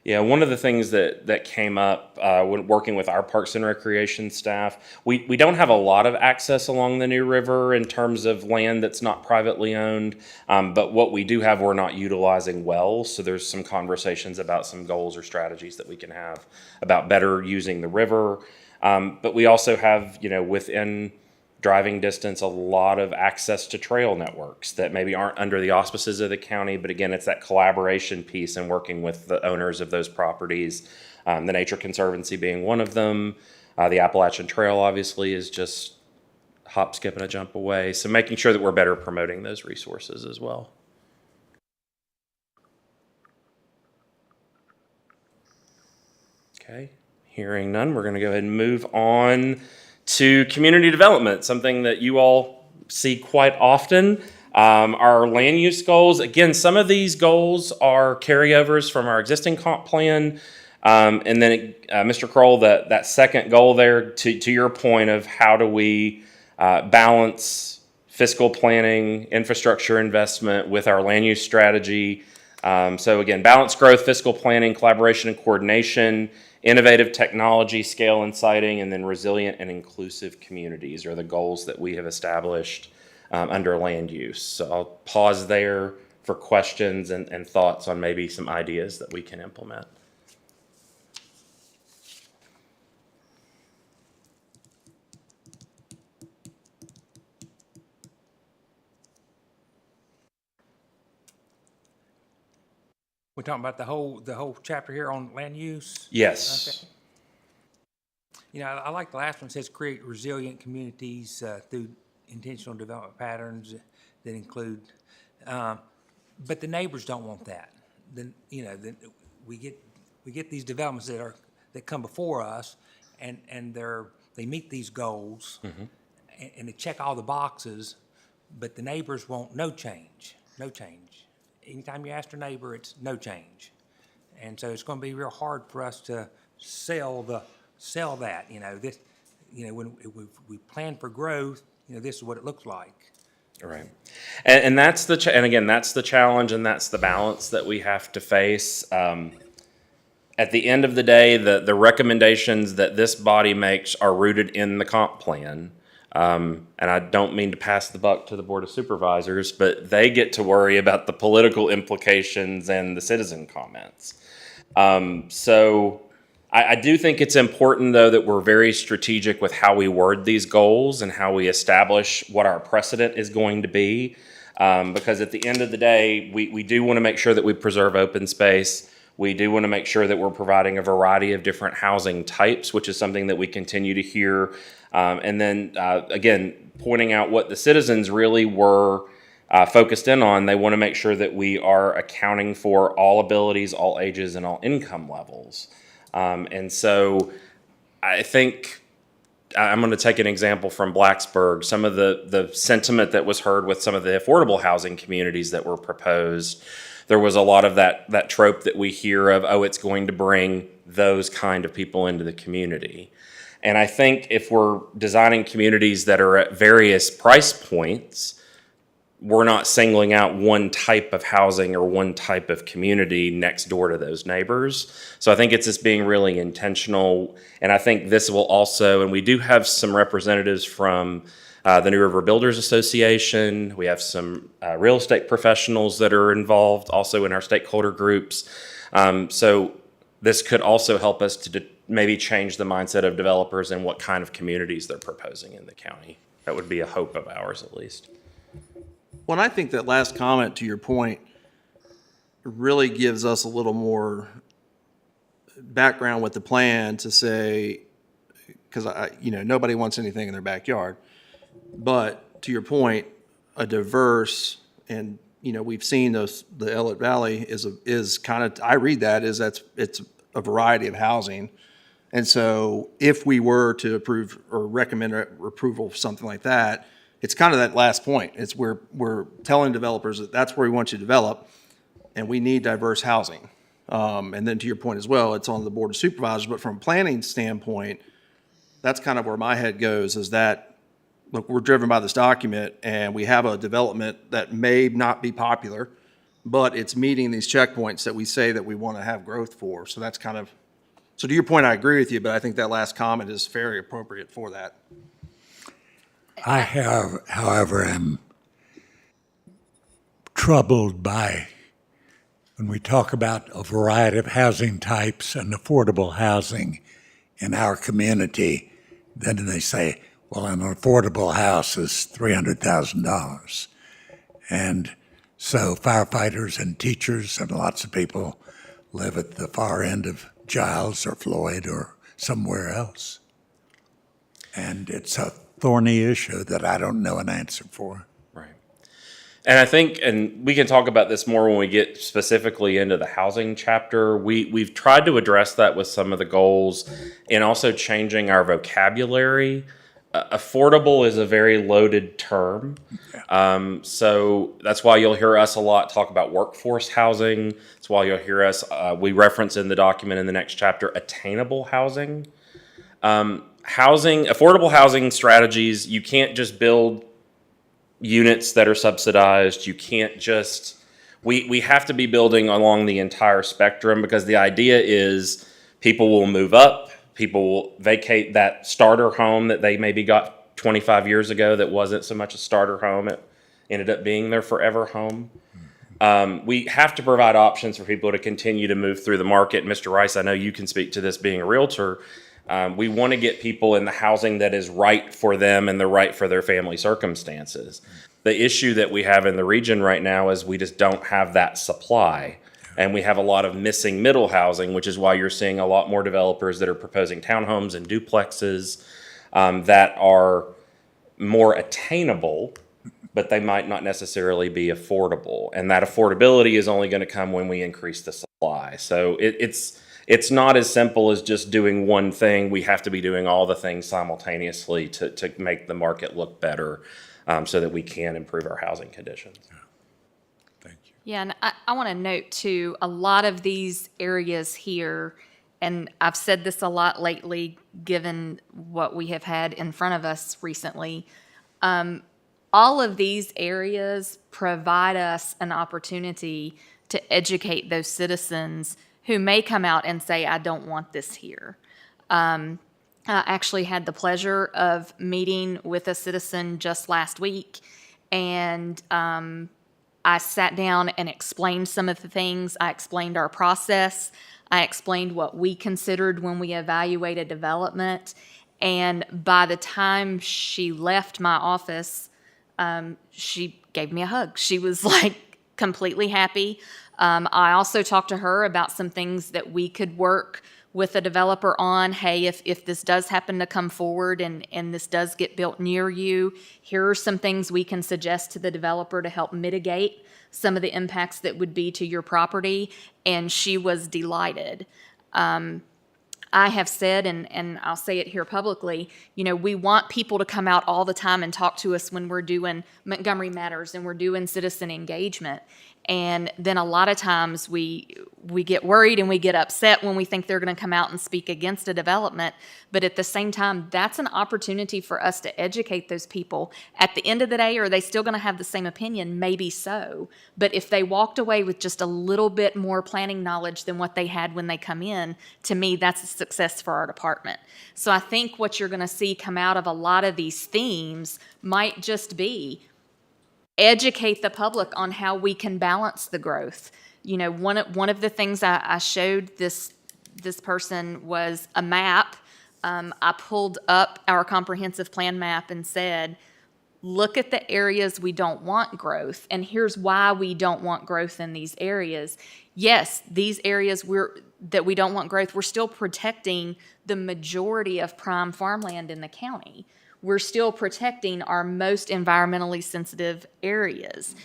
Yeah, one of the things that came up when working with our Parks and Recreation staff, we don't have a lot of access along the New River in terms of land that's not privately owned, but what we do have, we're not utilizing well. So there's some conversations about some goals or strategies that we can have about better using the river. But we also have, within driving distance, a lot of access to trail networks that maybe aren't under the auspices of the county. But again, it's that collaboration piece and working with the owners of those properties. The Nature Conservancy being one of them. The Appalachian Trail obviously is just hop, skip, and a jump away. So making sure that we're better promoting those resources as well. Okay, hearing none, we're going to go ahead and move on to community development, something that you all see quite often. Our land use goals, again, some of these goals are carryovers from our existing comp plan. And then, Mr. Kroll, that second goal there, to your point of how do we balance fiscal planning, infrastructure investment with our land use strategy. So again, balanced growth, fiscal planning, collaboration and coordination, innovative technology, scale and siting, and then resilient and inclusive communities are the goals that we have established under land use. So I'll pause there for questions and thoughts on maybe some ideas that we can implement. We're talking about the whole chapter here on land use? Yes. Okay. I like the last one, says create resilient communities through intentional development patterns that include, but the neighbors don't want that. We get these developments that come before us, and they meet these goals, and they check all the boxes, but the neighbors want no change. Anytime you ask your neighbor, it's no change. And so it's going to be real hard for us to sell that, when we plan for growth, this is what it looks like. Right. And that's and again, that's the challenge, and that's the balance that we have to face. At the end of the day, the recommendations that this body makes are rooted in the comp plan. And I don't mean to pass the buck to the Board of Supervisors, but they get to worry about the political implications and the citizen comments. So I do think it's important, though, that we're very strategic with how we word these goals and how we establish what our precedent is going to be. Because at the end of the day, we do want to make sure that we preserve open space. We do want to make sure that we're providing a variety of different housing types, which is something that we continue to hear. And then, again, pointing out what the citizens really were focused in on. They want to make sure that we are accounting for all abilities, all ages, and all income levels. And so I think I'm going to take an example from Blacksburg. Some of the sentiment that was heard with some of the affordable housing communities that were proposed. there was a lot of that trope that we hear of, oh, it's going to bring those kind of people into the community. And I think if we're designing communities that are at various price points, we're not singling out one type of housing or one type of community next door to those neighbors. So I think it's just being really intentional. And I think this will also, and we do have some representatives from the New River Builders Association. We have some real estate professionals that are involved also in our stakeholder groups. So this could also help us to maybe change the mindset of developers and what kind of communities they're proposing in the county. That would be a hope of ours, at least. Well, I think that last comment, to your point, really gives us a little more background with the plan to say, because nobody wants anything in their backyard. But to your point, a diverse, and we've seen the Ellet Valley is kind of, I read that as it's a variety of housing. And so if we were to approve or recommend approval of something like that, it's kind of that last point. It's we're telling developers that that's where we want you to develop, and we need diverse housing. And then to your point as well, it's on the board of supervisors. But from a planning standpoint, that's kind of where my head goes, is that, look, we're driven by this document, and we have a development that may not be popular, but it's meeting these checkpoints that we say that we want to have growth for. So that's kind of, so to your point, I agree with you, but I think that last comment is very appropriate for that. I have, however, am troubled by when we talk about a variety of housing types and affordable housing in our community, then they say, well, an affordable house is $300,000. And so firefighters and teachers and lots of people live at the far end of Giles or Floyd or somewhere else. And it's a thorny issue that I don't know an answer for. Right. And I think, and we can talk about this more when we get specifically into the housing chapter, we've tried to address that with some of the goals and also changing our vocabulary. Affordable is a very loaded term. So that's why you'll hear us a lot talk about workforce housing. That's why you'll hear us, we reference in the document in the next chapter, attainable housing. Affordable housing strategies, you can't just build units that are subsidized. You can't just, we have to be building along the entire spectrum, because the idea is people will move up, people will vacate that starter home that they maybe got 25 years ago that wasn't so much a starter home. It ended up being their forever home. We have to provide options for people to continue to move through the market. Mr. Rice, I know you can speak to this being a realtor. We want to get people in the housing that is right for them and they're right for their family circumstances. The issue that we have in the region right now is we just don't have that supply. And we have a lot of missing middle housing, which is why you're seeing a lot more developers that are proposing townhomes and duplexes that are more attainable, but they might not necessarily be affordable. And that affordability is only going to come when we increase the supply. So it's not as simple as just doing one thing. We have to be doing all the things simultaneously to make the market look better, so that we can improve our housing conditions. Thank you. Yeah, and I want to note too, a lot of these areas here, and I've said this a lot lately, given what we have had in front of us recently, all of these areas provide us an opportunity to educate those citizens who may come out and say, I don't want this here. I actually had the pleasure of meeting with a citizen just last week, and I sat down and explained some of the things. I explained our process. I explained what we considered when we evaluated development. And by the time she left my office, she gave me a hug. She was like completely happy. I also talked to her about some things that we could work with a developer on. Hey, if this does happen to come forward and this does get built near you, here are some things we can suggest to the developer to help mitigate some of the impacts that would be to your property. And she was delighted. I have said, and I'll say it here publicly, we want people to come out all the time and talk to us when we're doing Montgomery Matters and we're doing citizen engagement. And then a lot of times we get worried and we get upset when we think they're going to come out and speak against a development. But at the same time, that's an opportunity for us to educate those people. At the end of the day, are they still going to have the same opinion? Maybe so. But if they walked away with just a little bit more planning knowledge than what they had when they come in, to me, that's a success for our department. So I think what you're going to see come out of a lot of these themes might just be educate the public on how we can balance the growth. You know, one of the things I showed this person was a map. I pulled up our comprehensive plan map and said, look at the areas we don't want growth, and here's why we don't want growth in these areas. Yes, these areas that we don't want growth, we're still protecting the majority of prime farmland in the county. We're still protecting our most environmentally sensitive areas.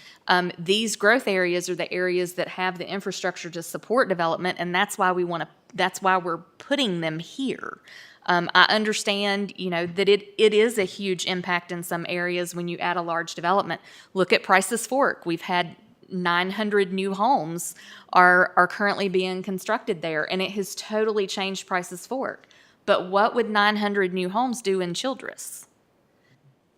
These growth areas are the areas that have the infrastructure to support development, and that's why we're putting them here. I understand, that it is a huge impact in some areas when you add a large development. Look at Price's Fork. We've had 900 new homes are currently being constructed there, and it has totally changed Price's Fork. But what would 900 new homes do in Childress?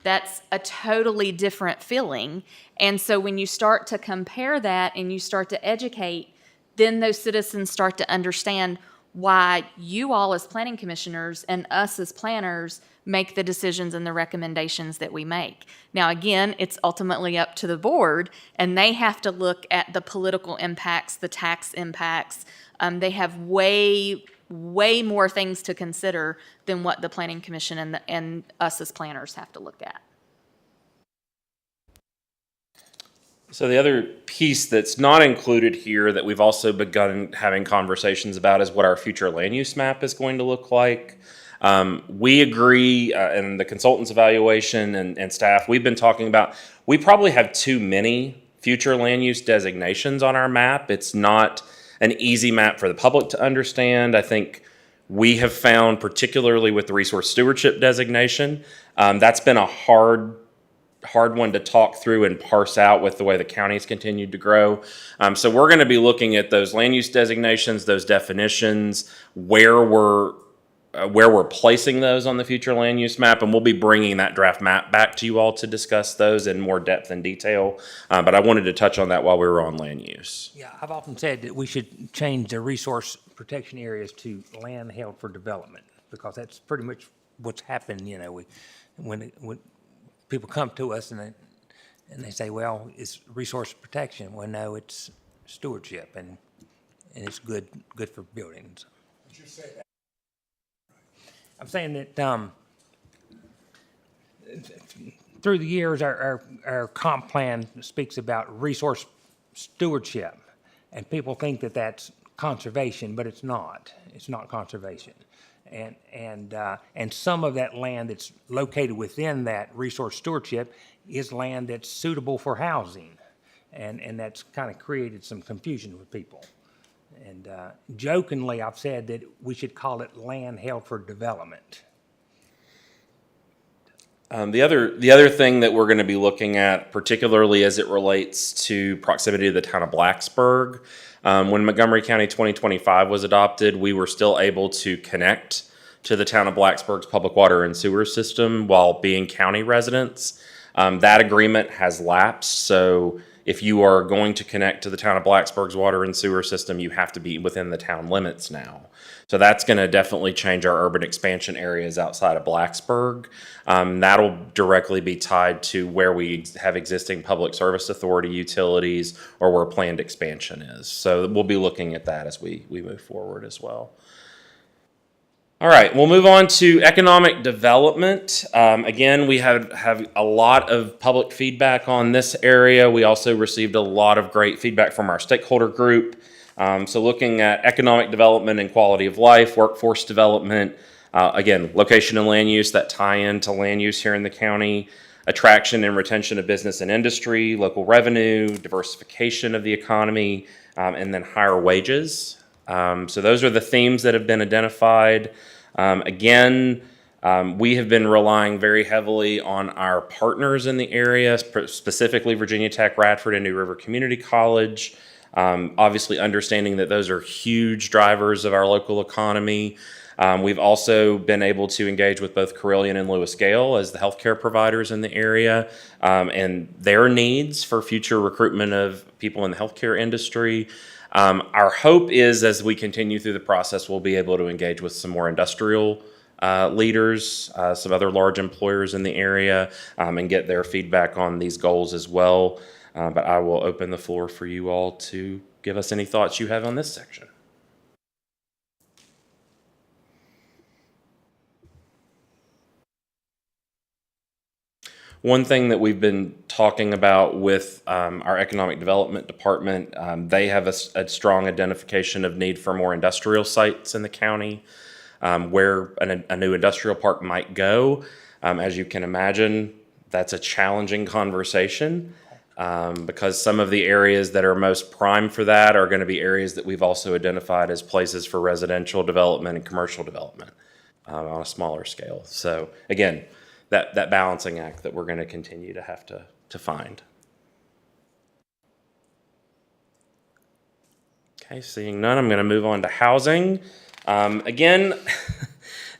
That's a totally different feeling. And so when you start to compare that and you start to educate, then those citizens start to understand why you all as planning commissioners and us as planners make the decisions and the recommendations that we make. Now, again, it's ultimately up to the board, and they have to look at the political impacts, the tax impacts. They have way more things to consider than what the planning commission and us as planners have to look at. So the other piece that's not included here that we've also begun having conversations about is what our future land use map is going to look like. We agree, and the consultant's evaluation and staff, we've been talking about, we probably have too many future land use designations on our map. It's not an easy map for the public to understand. I think we have found, particularly with the resource stewardship designation, that's been a hard one to talk through and parse out with the way the county's continued to grow. So we're going to be looking at those land use designations, those definitions, where we're placing those on the future land use map, and we'll be bringing that draft map back to you all to discuss those in more depth and detail. But I wanted to touch on that while we were on land use. Yeah, I've often said that we should change the resource protection areas to land held for development, because that's pretty much what's happened. When people come to us and they say, well, it's resource protection. Well, no, it's stewardship, and it's good for buildings. Did you say that? I'm saying that through the years, our comp plan speaks about resource stewardship, and people think that that's conservation, but it's not. It's not conservation. And some of that land that's located within that resource stewardship is land that's suitable for housing, and that's kind of created some confusion with people. And jokingly, I've said that we should call it land held for development. The other thing that we're going to be looking at, particularly as it relates to proximity to the town of Blacksburg, when Montgomery County 2025 was adopted, we were still able to connect to the town of Blacksburg's public water and sewer system while being county residents. That agreement has lapsed, so if you are going to connect to the town of Blacksburg's water and sewer system, you have to be within the town limits now. So that's going to definitely change our urban expansion areas outside of Blacksburg. That'll directly be tied to where we have existing public service authority utilities or where planned expansion is. So we'll be looking at that as we move forward as well. All right, we'll move on to economic development. Again, we have a lot of public feedback on this area. We also received a lot of great feedback from our stakeholder group. So looking at economic development and quality of life, workforce development, again, location and land use that tie into land use here in the county, attraction and retention of business and industry, local revenue, diversification of the economy, and then higher wages. So those are the themes that have been identified. Again, We have been relying very heavily on our partners in the area, specifically Virginia Tech, Radford, and New River Community College. Obviously, understanding that those are huge drivers of our local economy. We've also been able to engage with both Carilion and Lewis Gale as the healthcare providers in the area, and their needs for future recruitment of people in the healthcare industry. Our hope is, as we continue through the process, we'll be able to engage with some more industrial leaders, some other large employers in the area, and get their feedback on these goals as well. But I will open the floor for you all to give us any thoughts you have on this section. One thing that we've been talking about with our economic development department, they have a strong identification of need for more industrial sites in the county, where a new industrial park might go. As you can imagine, that's a challenging conversation, because some of the areas that are most prime for that are going to be areas that we've also identified as places for residential development and commercial development on a smaller scale. So again, that balancing act that we're going to continue to have to find. Okay, seeing none, I'm going to move on to housing. Again,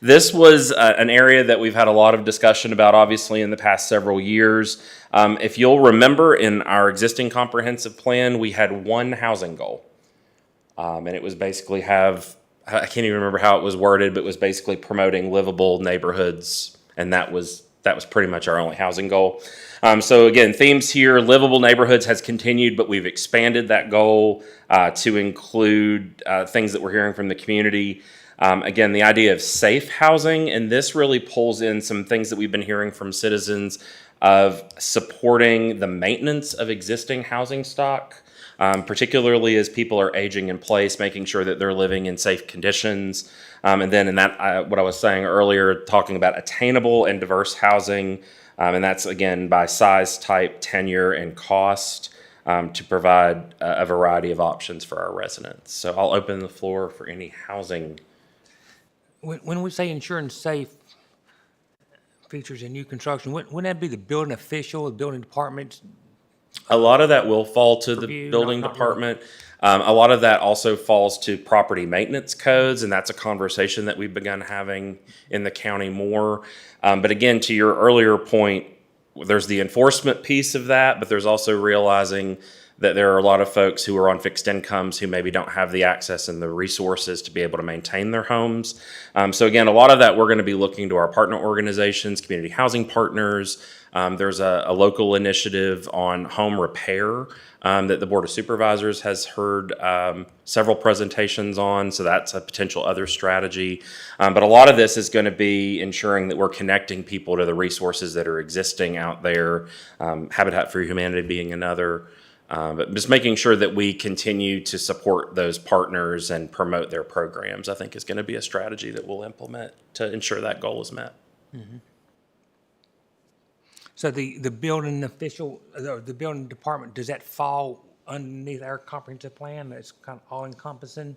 this was an area that we've had a lot of discussion about, obviously, in the past several years. If you'll remember, in our existing comprehensive plan, we had one housing goal. And it was basically I can't even remember how it was worded, but it was basically promoting livable neighborhoods, and that was pretty much our only housing goal. So again, themes here: livable neighborhoods has continued, but we've expanded that goal to include things that we're hearing from the community. Again, the idea of safe housing, and this really pulls in some things that we've been hearing from citizens of supporting the maintenance of existing housing stock. Particularly as people are aging in place, making sure that they're living in safe conditions. And then in that, what I was saying earlier, talking about attainable and diverse housing, and that's again by size, type, tenure, and cost, to provide a variety of options for our residents. So I'll open the floor for any housing. When we say ensuring safe features in new construction, wouldn't that be the building official, the building department? A lot of that will fall to the Purview, building not really. department. A lot of that also falls to property maintenance codes, and that's a conversation that we've begun having in the county more. But again, to your earlier point, there's the enforcement piece of that, but there's also realizing that there are a lot of folks who are on fixed incomes who maybe don't have the access and the resources to be able to maintain their homes. So again, a lot of that we're going to be looking to our partner organizations, community housing partners. There's a local initiative on home repair that the Board of Supervisors has heard several presentations on, so that's a potential other strategy. But a lot of this is going to be ensuring that we're connecting people to the resources that are existing out there, Habitat for Humanity being another. But just making sure that we continue to support those partners and promote their programs, I think, is going to be a strategy that we'll implement to ensure that goal is met. Mm-hmm. So the building official, the building department, does that fall underneath our comprehensive plan? That's kind of all encompassing?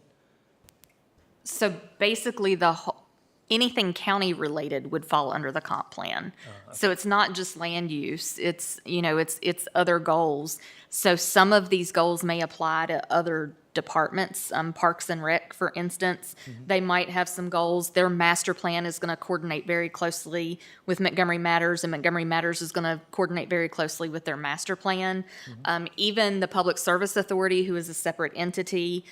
So basically, anything county related would fall under the comp plan. So it's not just land use, it's other goals. So some of these goals may apply to other departments, Parks and Rec, for instance. They might have some goals. Their master plan is going to coordinate very closely with Montgomery Matters, and Montgomery Matters is going to coordinate very closely with their master plan. Even the Public Service Authority, who is a separate entity,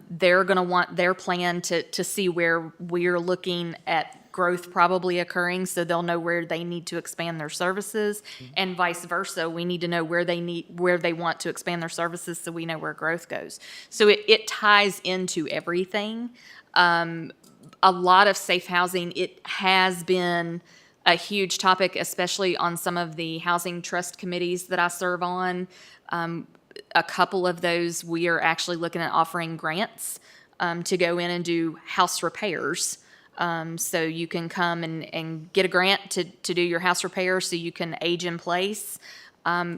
they're going to want their plan to see where we're looking at growth probably occurring, so they'll know where they need to expand their services, and vice versa. We need to know where they want to expand their services, so we know where growth goes. So it ties into everything. A lot of safe housing, it has been a huge topic, especially on some of the housing trust committees that I serve on. A couple of those, we are actually looking at offering grants to go in and do house repairs. So you can come and get a grant to do your house repair so you can age in place.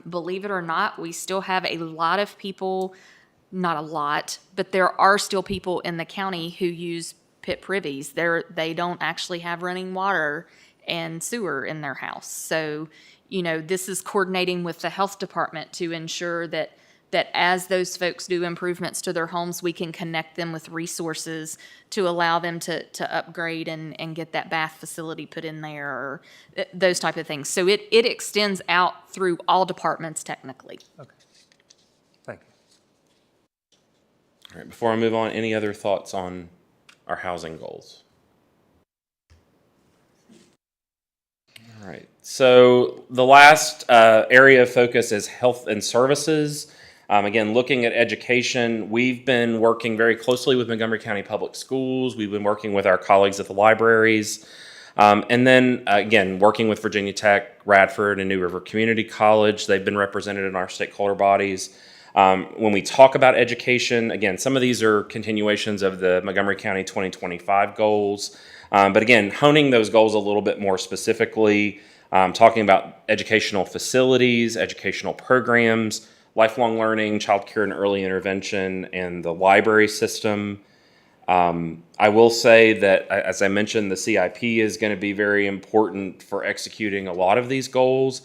Believe it or not, we still have a lot of people, not a lot, but there are still people in the county who use pit privies. They don't actually have running water and sewer in their house. So, this is coordinating with the health department to ensure that as those folks do improvements to their homes, we can connect them with resources to allow them to upgrade and get that bath facility put in there, or those type of things. So it extends out through all departments technically. Thank you. All right, before I move on, any other thoughts on our housing goals? All right, so the last area of focus is health and services. Again, looking at education, we've been working very closely with Montgomery County Public Schools. We've been working with our colleagues at the libraries. And then, again, working with Virginia Tech, Radford, and New River Community College. They've been represented in our stakeholder bodies. When we talk about education, again, some of these are continuations of the Montgomery County 2025 goals. But again, honing those goals a little bit more specifically, talking about educational facilities, educational programs, lifelong learning, child care and early intervention, and the library system. I will say that, as I mentioned, the CIP is going to be very important for executing a lot of these goals.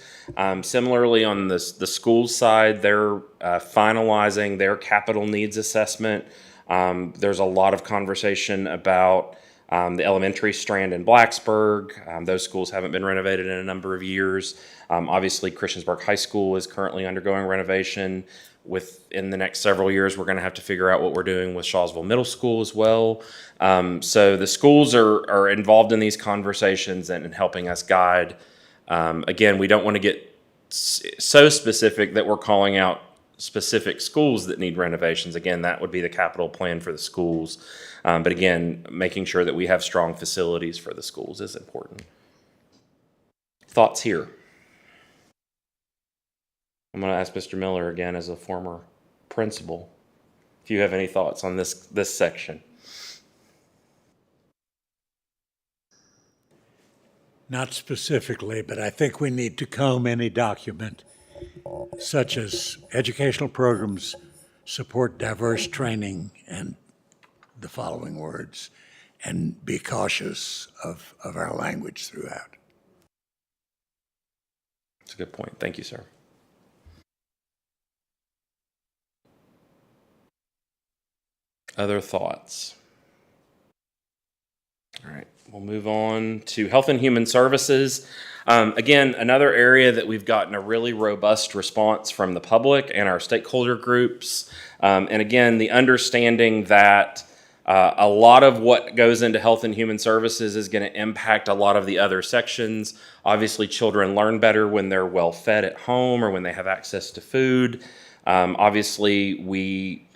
Similarly, on the school side, they're finalizing their capital needs assessment. There's a lot of conversation about the elementary strand in Blacksburg. Those schools haven't been renovated in a number of years. Obviously, Christiansburg High School is currently undergoing renovation. Within the next several years, we're going to have to figure out what we're doing with Shawsville Middle School as well. So the schools are involved in these conversations and helping us guide. Again, we don't want to get so specific that we're calling out specific schools that need renovations. Again, that would be the capital plan for the schools. But again, making sure that we have strong facilities for the schools is important. Thoughts here? I'm going to ask Mr. Miller again as a former principal, if you have any thoughts on this section. Not specifically, but I think we need to comb any document such as educational programs support diverse training and the following words, and be cautious of our language throughout. That's a good point. Thank you, sir. Other thoughts? All right, we'll move on to Health and Human Services. Again, another area that we've gotten a really robust response from the public and our stakeholder groups. And again, the understanding that a lot of what goes into Health and Human Services is going to impact a lot of the other sections. Obviously, children learn better when they're well fed at home or when they have access to food. Obviously, we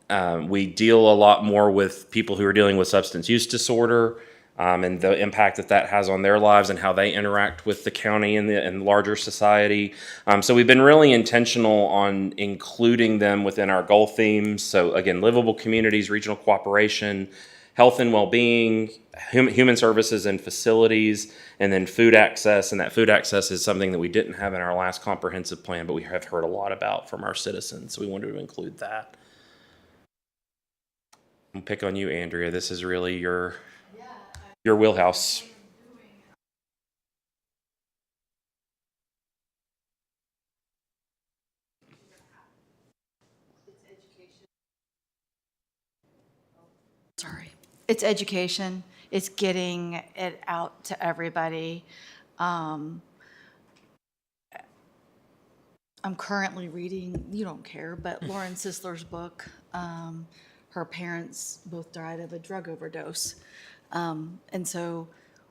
deal a lot more with people who are dealing with substance use disorder and the impact that has on their lives and how they interact with the county and larger society. So we've been really intentional on including them within our goal themes. So again, livable communities, regional cooperation, health and well-being, human services and facilities, and then food access. And that food access is something that we didn't have in our last comprehensive plan, but we have heard a lot about from our citizens. So we wanted to include that. I'll pick on you, Andrea. This is really your wheelhouse. It's education. It's getting it out to everybody. I'm currently reading, you don't care, but Lauren Sisler's book. Her parents both died of a drug overdose. And so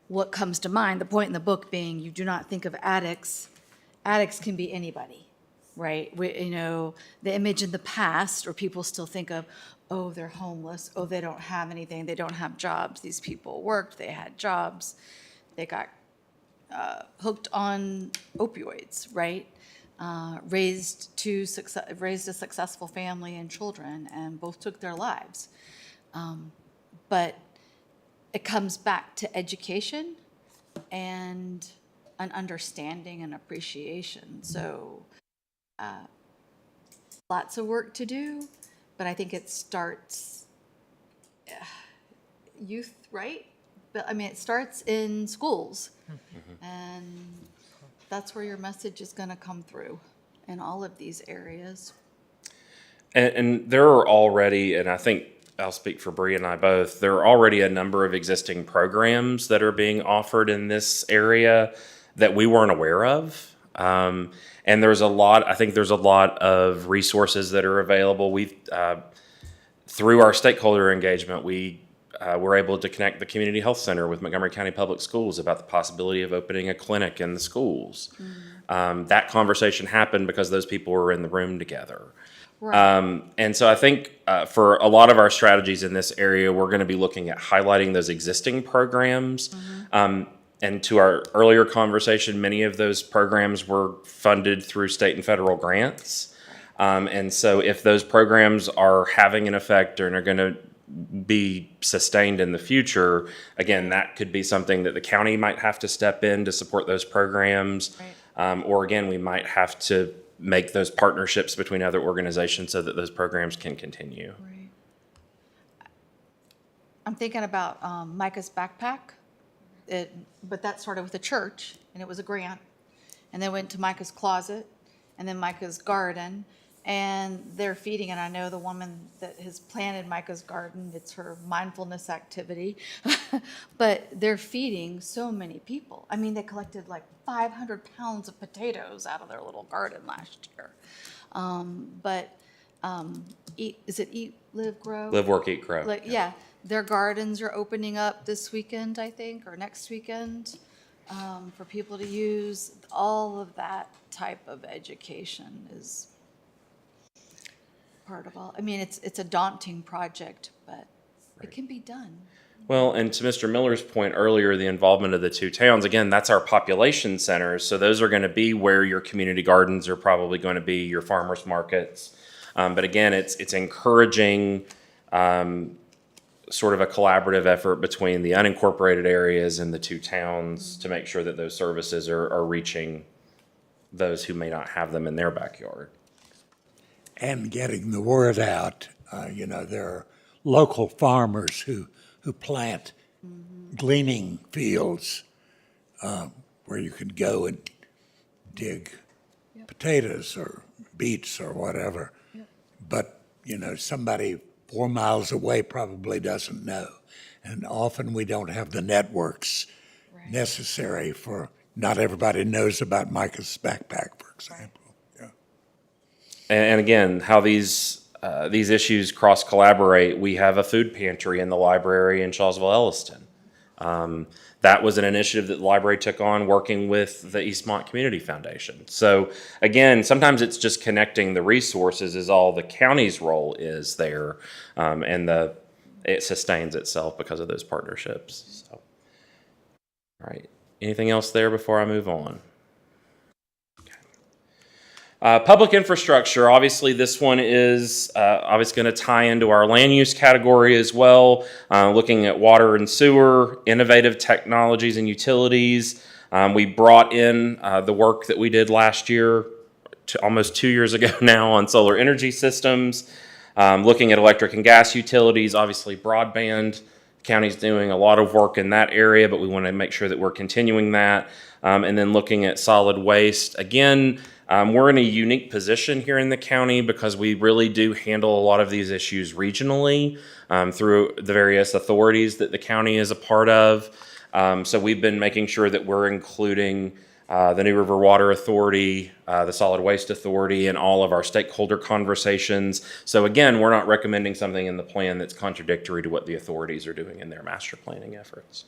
what comes to mind, the point in the book being you do not think of addicts. Addicts can be anybody, right? The image in the past, or people still think of, oh, they're homeless. Oh, they don't have anything. They don't have jobs. These people worked. They had jobs. They got hooked on opioids, right? Raised a successful family and children, and both took their lives. But it comes back to education and an understanding and appreciation. So lots of work to do, but I think it starts youth, right? But, I mean, it starts in schools. And that's where your message is gonna come through in all of these areas. And there are already, and I think I'll speak for Bree and I both, there are already a number of existing programs that are being offered in this area that we weren't aware of. And there's a lot, I think there's a lot of resources that are available. We've, through our stakeholder engagement, we were able to connect the Community Health Center with Montgomery County Public Schools about the possibility of opening a clinic in the schools. That conversation happened because those people were in the room together. And so I think for a lot of our strategies in this area, we're going to be looking at highlighting those existing programs. And to our earlier conversation, many of those programs were funded through state and federal grants. And so if those programs are having an effect and are going to be sustained in the future, again, that could be something that the county might have to step in to support those programs. Or again, we might have to make those partnerships between other organizations so that those programs can continue. Right. I'm thinking about Micah's backpack. But that started with a church, and it was a grant. And then went to Micah's closet, and then Micah's garden. And they're feeding, and I know the woman that has planted Micah's garden, it's her mindfulness activity. But they're feeding so many people. I mean, they collected like 500 pounds of potatoes out of their little garden last year. Is it Eat, Live, Grow? Live, Work, Eat, Grow. Like, yeah, their gardens are opening up this weekend, I think, or next weekend, for people to use. All of that type of education is part of all. I mean, it's a daunting project, but it can be done. Well, and to Mr. Miller's point earlier, the involvement of the two towns, again, that's our population centers. So those are going to be where your community gardens are probably going to be, your farmers markets. But again, it's encouraging sort of a collaborative effort between the unincorporated areas and the two towns to make sure that those services are reaching those who may not have them in their backyard. And getting the word out. There are local farmers who plant gleaning fields where you can go and dig potatoes or beets or whatever. But, somebody 4 miles away probably doesn't know. And often we don't have the networks necessary for, not everybody knows about Micah's backpack, for example. And again, how these issues cross collaborate. We have a food pantry in the library in Shawsville Elliston. That was an initiative that the library took on working with the Eastmont Community Foundation. So again, sometimes it's just connecting the resources is all the county's role is there, and it sustains itself because of those partnerships. So, all right, anything else there before I move on? Public infrastructure, obviously this one is obviously going to tie into our land use category as well, looking at water and sewer, innovative technologies and utilities. We brought in the work that we did last year, almost 2 years ago now, on solar energy systems, looking at electric and gas utilities, obviously broadband. The county's doing a lot of work in that area, but we want to make sure that we're continuing that. And then looking at solid waste. Again, we're in a unique position here in the county because we really do handle a lot of these issues regionally through the various authorities that the county is a part of. So we've been making sure that we're including the New River Water Authority, the Solid Waste Authority, and all of our stakeholder conversations. So again, we're not recommending something in the plan that's contradictory to what the authorities are doing in their master planning efforts.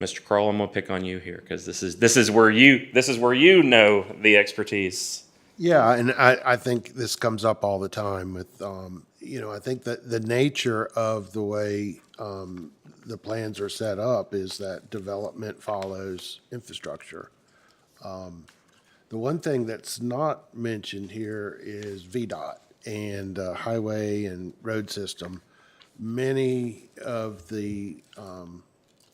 Mr. Kroll, I'm going to pick on you here because this is where you know the expertise. Yeah, and I think this comes up all the time with, I think that the nature of the way the plans are set up is that development follows infrastructure. The one thing that's not mentioned here is VDOT and highway and road system. Many of the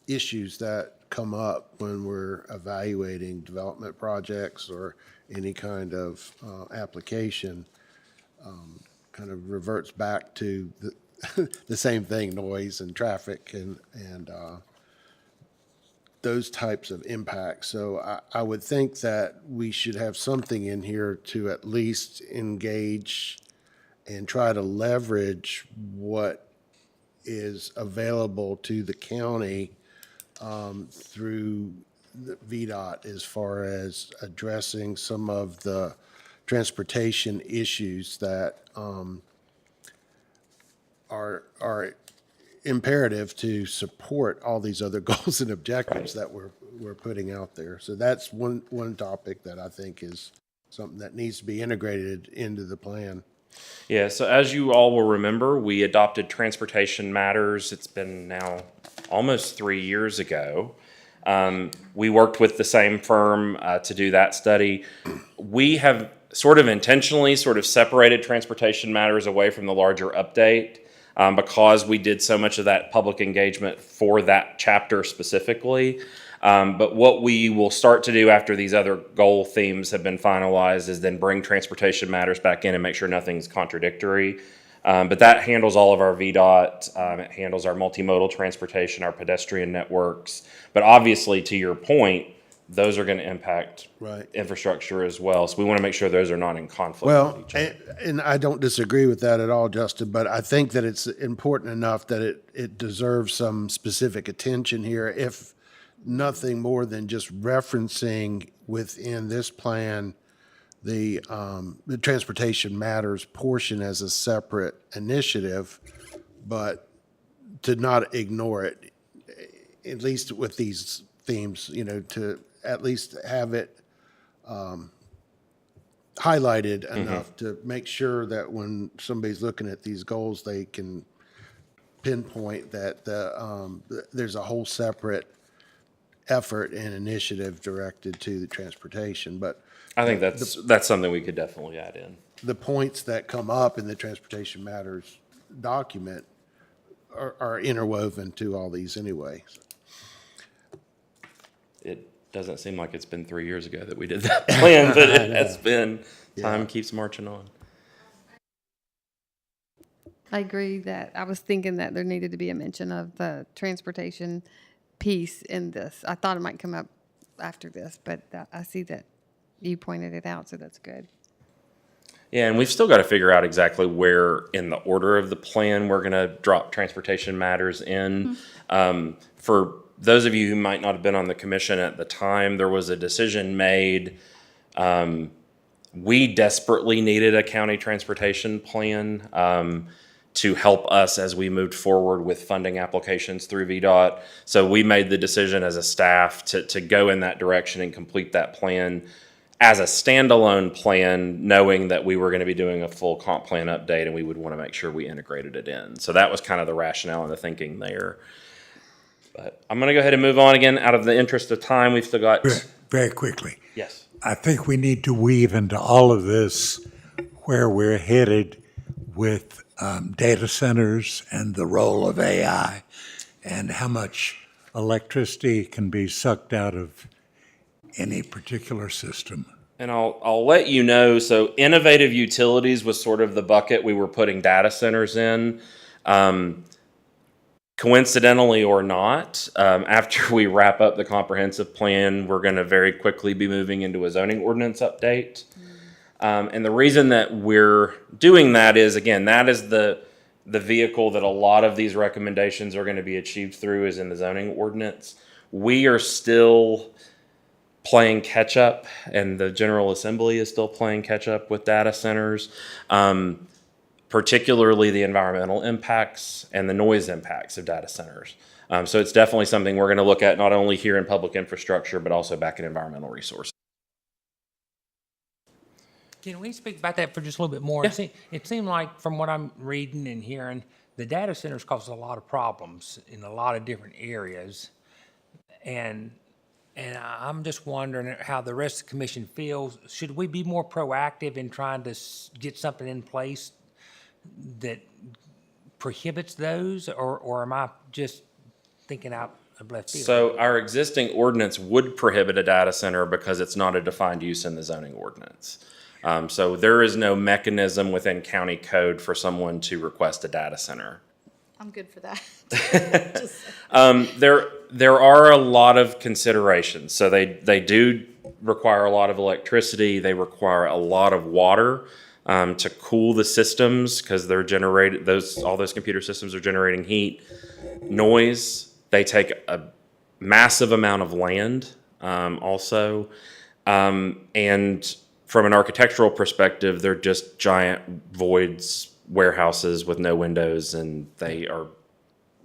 issues that come up when we're evaluating development projects or any kind of application kind of reverts back to the same thing, noise and traffic and those types of impacts. So I would think that we should have something in here to at least engage and try to leverage what is available to the county through the VDOT as far as addressing some of the transportation issues that are imperative to support all these other goals and objectives that we're putting out there. So that's one topic that I think is something that needs to be integrated into the plan. Yeah, so as you all will remember, we adopted Transportation Matters. It's been now almost 3 years ago. We worked with the same firm to do that study. We have sort of intentionally sort of separated Transportation Matters away from the larger update because we did so much of that public engagement for that chapter specifically. But what we will start to do after these other goal themes have been finalized is then bring Transportation Matters back in and make sure nothing's contradictory. But that handles all of our VDOT. It handles our multimodal transportation, our pedestrian networks. But obviously, to your point, those are going to impact infrastructure as well. So we want to make sure those are not in conflict Well, with each other. and I don't disagree with that at all, Justin, but I think that it's important enough that it deserves some specific attention here, if nothing more than just referencing within this plan the Transportation Matters portion as a separate initiative, but to not ignore it, at least with these themes, to at least have it highlighted enough to make sure that when somebody's looking at these goals, they can pinpoint that there's a whole separate effort and initiative directed to the transportation. But I think that's something we could definitely add in. the points that come up in the Transportation Matters document are interwoven to all these anyway. It doesn't seem like it's been 3 years ago that we did that plan, but it has been. Time keeps marching on. I agree that I was thinking that there needed to be a mention of the transportation piece in this. I thought it might come up after this, but I see that you pointed it out, so that's good. Yeah, and we've still got to figure out exactly where in the order of the plan we're going to drop Transportation Matters in. For those of you who might not have been on the commission at the time, there was a decision made. We desperately needed a county transportation plan to help us as we moved forward with funding applications through VDOT. So we made the decision as a staff to go in that direction and complete that plan as a standalone plan, knowing that we were going to be doing a full comp plan update and we would want to make sure we integrated it in. So that was kind of the rationale and the thinking there. But I'm going to go ahead and move on again out of the interest of time. We've still got... Very quickly. Yes. I think we need to weave into all of this where we're headed with data centers and the role of AI and how much electricity can be sucked out of any particular system. And I'll let you know, so innovative utilities was sort of the bucket we were putting data centers in. Coincidentally or not, after we wrap up the comprehensive plan, we're going to very quickly be moving into a zoning ordinance update. And the reason that we're doing that is, again, that is the vehicle that a lot of these recommendations are going to be achieved through is in the zoning ordinance. We are still playing catch up, and the General Assembly is still playing catch up with data centers, particularly the environmental impacts and the noise impacts of data centers. So it's definitely something we're going to look at not only here in public infrastructure, but also back in environmental resources. Can we speak about that for just a little bit more? Yeah. It seemed like, from what I'm reading and hearing, the data centers cause a lot of problems in a lot of different areas. And I'm just wondering how the rest of the commission feels. Should we be more proactive in trying to get something in place that prohibits those, or am I just thinking out of left field? So our existing ordinance would prohibit a data center because it's not a defined use in the zoning ordinance. So there is no mechanism within county code for someone to request a data center. I'm good for that. There are a lot of considerations. So they do require a lot of electricity. They require a lot of water to cool the systems because they're generated. All those computer systems are generating heat. Noise. They take a massive amount of land also, and from an architectural perspective, they're just giant voids, warehouses with no windows, and they are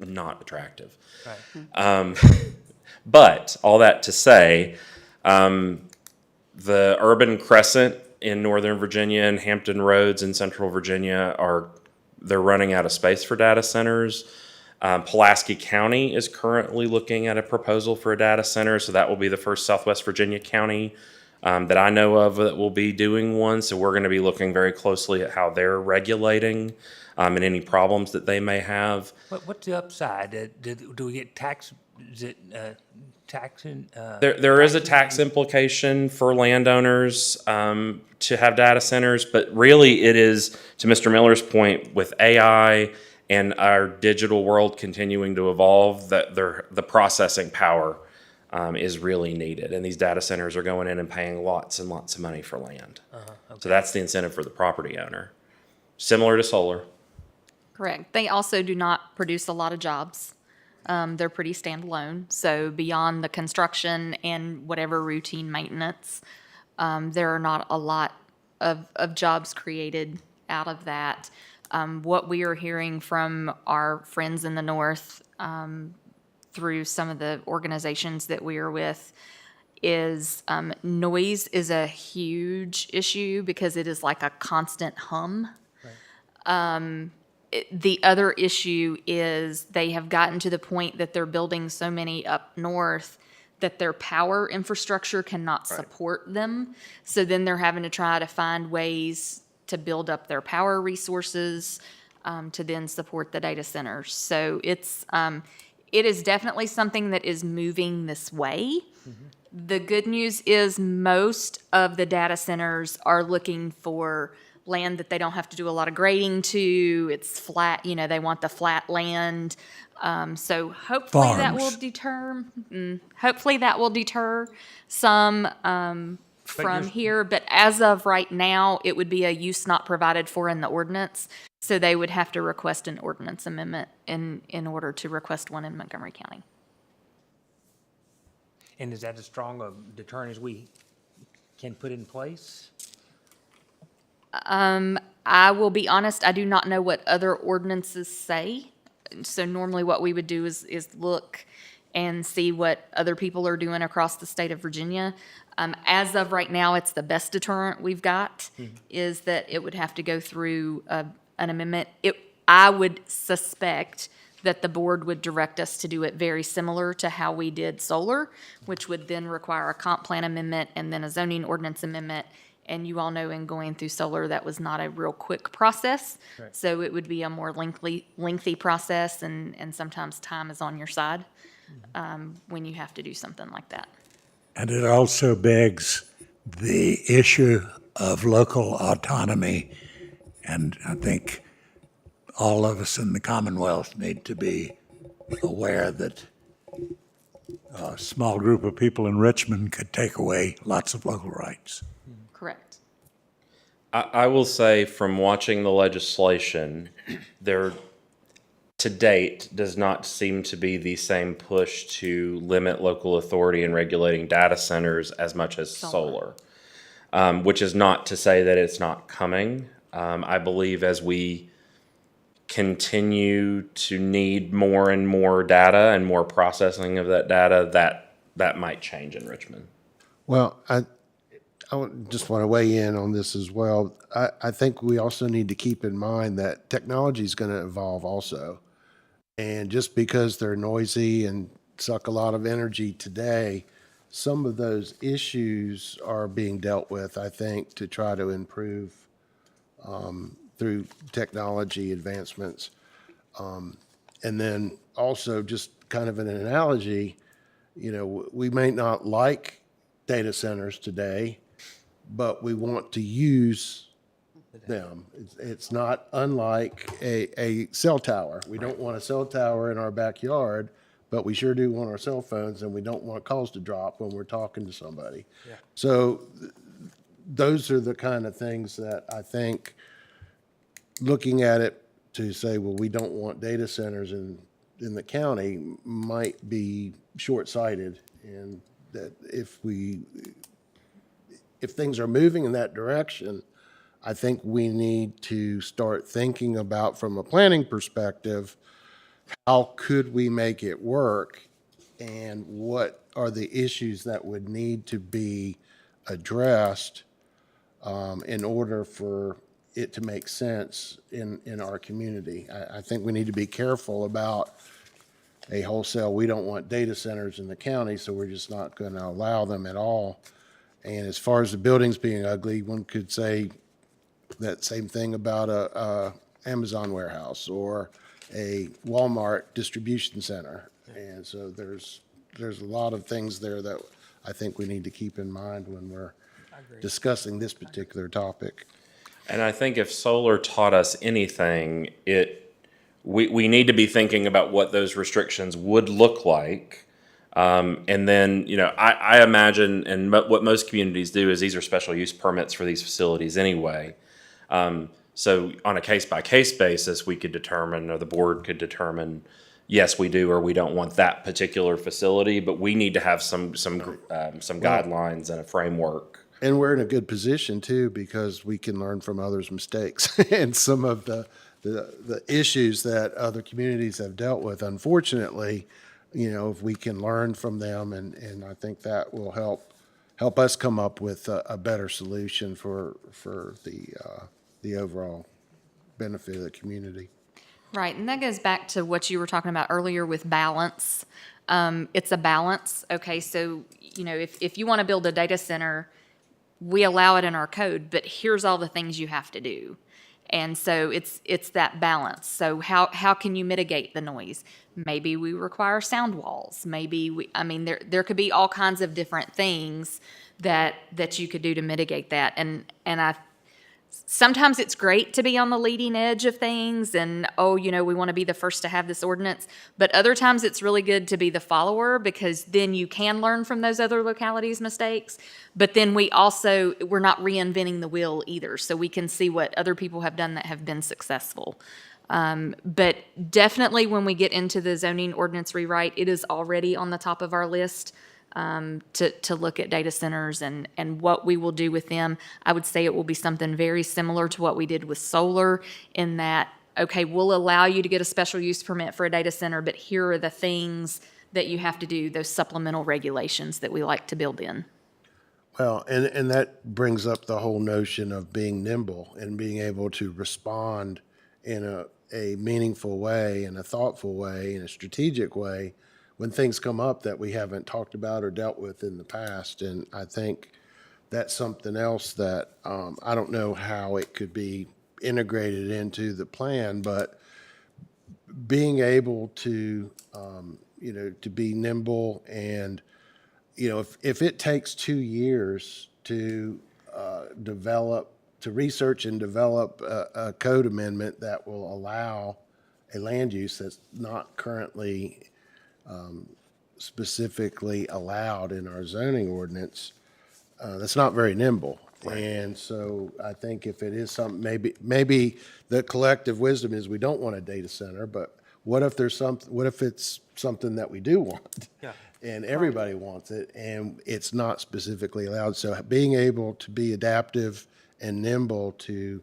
not attractive. But all that to say, the urban crescent in Northern Virginia and Hampton Roads in Central Virginia they're running out of space for data centers. Pulaski County is currently looking at a proposal for a data center, so that will be the first Southwest Virginia county that I know of that will be doing one. So we're going to be looking very closely at how they're regulating and any problems that they may have. What's the upside? Do we get tax, is it taxing? There is a tax implication for landowners to have data centers, but really it is, to Mr. Miller's point, with AI and our digital world continuing to evolve, that the processing power is really needed. And these data centers are going in and paying lots and lots of money for land. So that's the incentive for the property owner. Similar to solar. Correct. They also do not produce a lot of jobs. They're pretty standalone. So beyond the construction and whatever routine maintenance, there are not a lot of jobs created out of that. What we are hearing from our friends in the north through some of the organizations that we are with is noise is a huge issue because it is like a constant hum. The other issue is they have gotten to the point that they're building so many up north that their power infrastructure cannot support them. So then they're having to try to find ways to build up their power resources to then support the data centers. So it is definitely something that is moving this way. The good news is most of the data centers are looking for land that they don't have to do a lot of grading to. It's flat, they want the flat land. So hopefully that will deter some from here. But as of right now, it would be a use not provided for in the ordinance. So they would have to request an ordinance amendment in order to request one in Montgomery County. And is that as strong a deterrent as we can put in place? I will be honest, I do not know what other ordinances say. So normally what we would do is look and see what other people are doing across the state of Virginia. As of right now, it's the best deterrent we've got, is that it would have to go through an amendment. I would suspect that the board would direct us to do it very similar to how we did solar, which would then require a comp plan amendment and then a zoning ordinance amendment. And you all know in going through solar, that was not a real quick process. Right. So it would be a more lengthy process, and sometimes time is on your side when you have to do something like that. And it also begs the issue of local autonomy. And I think all of us in the Commonwealth need to be aware that a small group of people in Richmond could take away lots of local rights. Correct. I will say from watching the legislation, there to date does not seem to be the same push to limit local authority in regulating data centers as much as solar, which is not to say that it's not coming. I believe as we continue to need more and more data and more processing of that data, that might change in Richmond. Well, I just want to weigh in on this as well. I think we also need to keep in mind that technology is going to evolve also. And just because they're noisy and suck a lot of energy today, some of those issues are being dealt with, I think, to try to improve through technology advancements. And then also just kind of an analogy, we may not like data centers today, but we want to use them. It's not unlike a cell tower. We don't want a cell tower in our backyard, but we sure do want our cell phones, and we don't want calls to drop when we're talking to somebody. So those are the kind of things that I think, looking at it to say, well, we don't want data centers in the county might be short-sighted, and that if things are moving in that direction, I think we need to start thinking about, from a planning perspective, how could we make it work, and what are the issues that would need to be addressed in order for it to make sense in our community. I think we need to be careful about a wholesale, we don't want data centers in the county, so we're just not going to allow them at all. And as far as the buildings being ugly, one could say that same thing about a Amazon warehouse or a Walmart distribution center. And so there's a lot of things there that I think we need to keep in mind when we're discussing this particular topic. And I think if solar taught us anything, we need to be thinking about what those restrictions would look like. And then, I imagine, and what most communities do is these are special use permits for these facilities anyway. So on a case-by-case basis, we could determine, or the board could determine, yes, we do, or we don't want that particular facility, but we need to have some guidelines and a framework. And we're in a good position too, because we can learn from others' mistakes and some of the issues that other communities have dealt with. Unfortunately, if we can learn from them, and I think that will help us come up with a better solution for the overall benefit of the community. Right, and that goes back to what you were talking about earlier with balance. It's a balance, okay, so, if you want to build a data center, we allow it in our code, but here's all the things you have to do. And so it's that balance. So how can you mitigate the noise? Maybe we require sound walls. Maybe there could be all kinds of different things that you could do to mitigate that. And sometimes it's great to be on the leading edge of things and, we want to be the first to have this ordinance. But other times it's really good to be the follower, because then you can learn from those other localities' mistakes. But then we're not reinventing the wheel either. So we can see what other people have done that have been successful. But definitely when we get into the zoning ordinance rewrite, it is already on the top of our list. To look at data centers and what we will do with them. I would say it will be something very similar to what we did with solar, in that, okay, we'll allow you to get a special use permit for a data center, but here are the things that you have to do, those supplemental regulations that we like to build in. Well, and that brings up the whole notion of being nimble and being able to respond in a meaningful way, in a thoughtful way, in a strategic way, when things come up that we haven't talked about or dealt with in the past. And I think that's something else that I don't know how it could be integrated into the plan, but being able to, to be nimble and, if it takes 2 years to research and develop a code amendment that will allow a land use that's not currently specifically allowed in our zoning ordinance, that's not very nimble. Right. And so I think if it is something, maybe the collective wisdom is we don't want a data center, but what if it's something that we do want? Yeah. And everybody wants it, and it's not specifically allowed. So being able to be adaptive and nimble to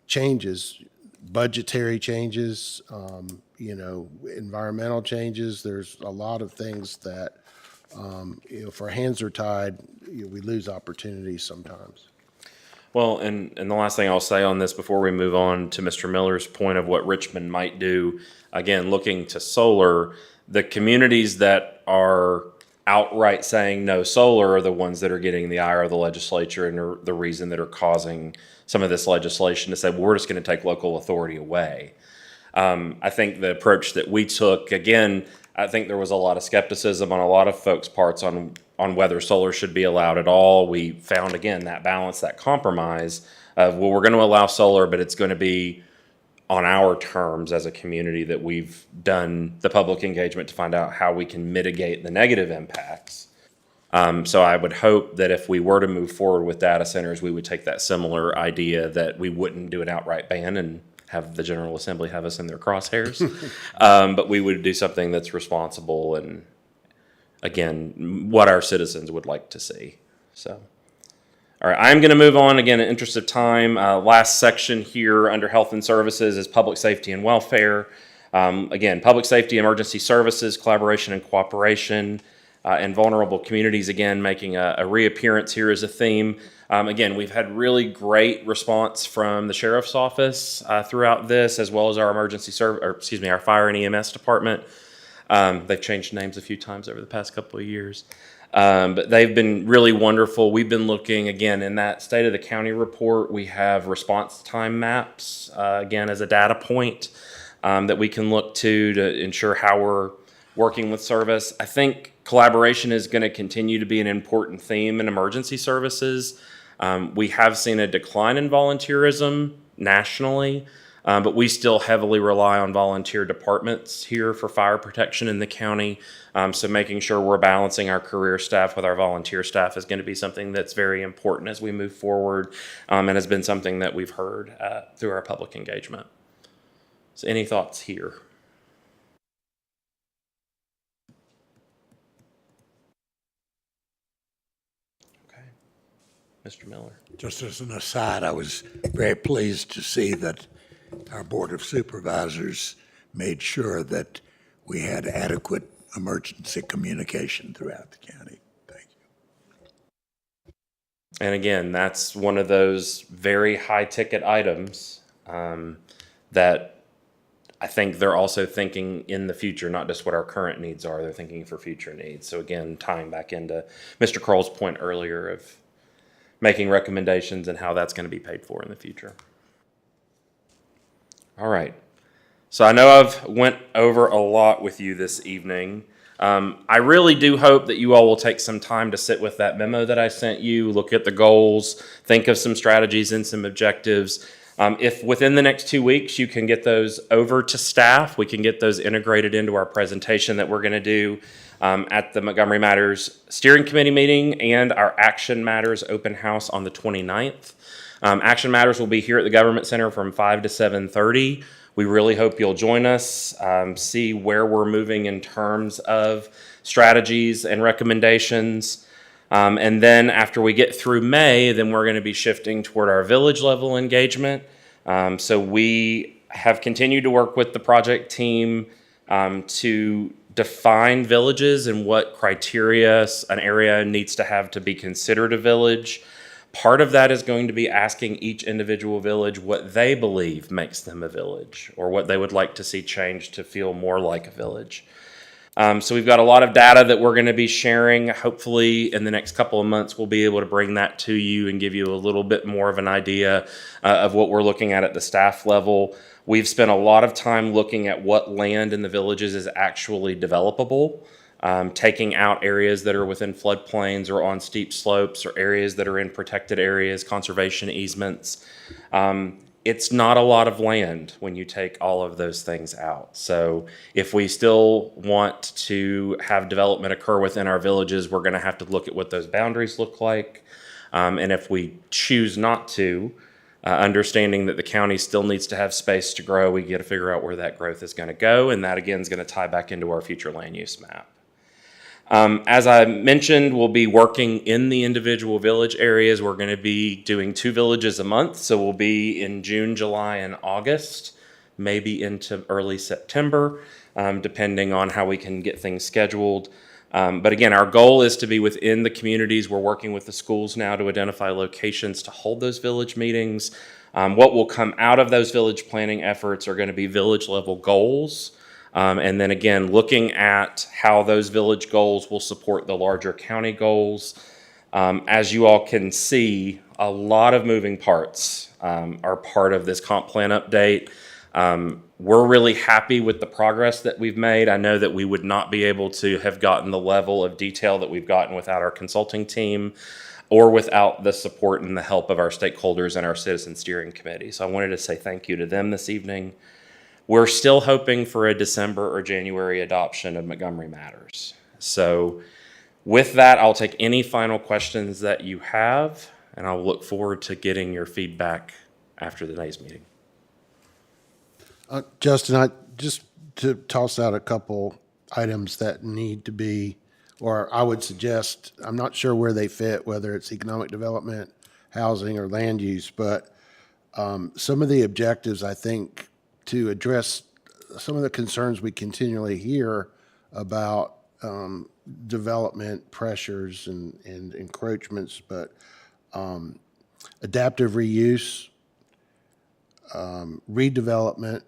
changes, budgetary changes, environmental changes. There's a lot of things that, if our hands are tied, we lose opportunities sometimes. Well, and the last thing I'll say on this before we move on to Mr. Miller's point of what Richmond might do, again, looking to solar, the communities that are outright saying no solar are the ones that are getting the ire of the legislature and are the reason that are causing some of this legislation to say, well, we're just going to take local authority away. I think the approach that we took, again, I think there was a lot of skepticism on a lot of folks' parts on on whether solar should be allowed at all. We found, again, that balance, that compromise of, well, we're going to allow solar, but it's going to be on our terms as a community that we've done the public engagement to find out how we can mitigate the negative impacts. So I would hope that if we were to move forward with data centers, we would take that similar idea that we wouldn't do an outright ban and have the General Assembly have us in their crosshairs. But we would do something that's responsible and, again, what our citizens would like to see. So, all right, I'm going to move on again in interest of time. Last section here under health and services is public safety and welfare. Again, public safety, emergency services, collaboration and cooperation, and vulnerable communities, again, making a reappearance here as a theme. Again, we've had really great response from the sheriff's office throughout this, as well as our our fire and EMS department. They've changed names a few times over the past couple of years. But they've been really wonderful. We've been looking, again, in that State of the County report, we have response time maps, again, as a data point that we can look to ensure how we're working with service. I think collaboration is going to continue to be an important theme in emergency services. We have seen a decline in volunteerism nationally, but we still heavily rely on volunteer departments here for fire protection in the county. So making sure we're balancing our career staff with our volunteer staff is going to be something that's very important as we move forward, and has been something that we've heard through our public engagement. So any thoughts here? Mr. Miller. Just as an aside, I was very pleased to see that our Board of Supervisors made sure that we had adequate emergency communication throughout the county. Thank you. And again, that's one of those very high-ticket items that I think they're also thinking in the future, not just what our current needs are, they're thinking for future needs. So again, tying back into Mr. Kroll's point earlier of making recommendations and how that's going to be paid for in the future. All right. So I know I've went over a lot with you this evening. I really do hope that you all will take some time to sit with that memo that I sent you, look at the goals, think of some strategies and some objectives. If within the next 2 weeks you can get those over to staff, we can get those integrated into our presentation that we're going to do at the Montgomery Matters Steering Committee meeting and our Action Matters open house on the 29th. Action Matters will be here at the Government Center from 5 to 7:30. We really hope you'll join us, see where we're moving in terms of strategies and recommendations. And then after we get through May, then we're going to be shifting toward our village level engagement. So we have continued to work with the project team to define villages and what criteria an area needs to have to be considered a village. Part of that is going to be asking each individual village what they believe makes them a village or what they would like to see changed to feel more like a village. So we've got a lot of data that we're going to be sharing. Hopefully in the next couple of months, we'll be able to bring that to you and give you a little bit more of an idea of what we're looking at the staff level. We've spent a lot of time looking at what land in the villages is actually developable, taking out areas that are within floodplains or on steep slopes or areas that are in protected areas, conservation easements. It's not a lot of land when you take all of those things out. So if we still want to have development occur within our villages, we're going to have to look at what those boundaries look like. And if we choose not to, understanding that the county still needs to have space to grow, we got to figure out where that growth is going to go. And that, again, is going to tie back into our future land use map. As I mentioned, we'll be working in the individual village areas. We're going to be doing 2 villages a month. So we'll be in June, July, and August, maybe into early September, depending on how we can get things scheduled. But again, our goal is to be within the communities. We're working with the schools now to identify locations to hold those village meetings. What will come out of those village planning efforts are going to be village level goals. And then again, looking at how those village goals will support the larger county goals. As you all can see, a lot of moving parts are part of this comp plan update. We're really happy with the progress that we've made. I know that we would not be able to have gotten the level of detail that we've gotten without our consulting team or without the support and the help of our stakeholders and our citizen steering committee. So I wanted to say thank you to them this evening. We're still hoping for a December or January adoption of Montgomery Matters. So with that, I'll take any final questions that you have, and I'll look forward to getting your feedback after today's meeting. Justin, I just to toss out a couple items that need to be, or I would suggest, I'm not sure where they fit, whether it's economic development, housing, or land use, but some of the objectives, I think, to address some of the concerns we continually hear about development pressures and encroachments, but adaptive reuse, redevelopment,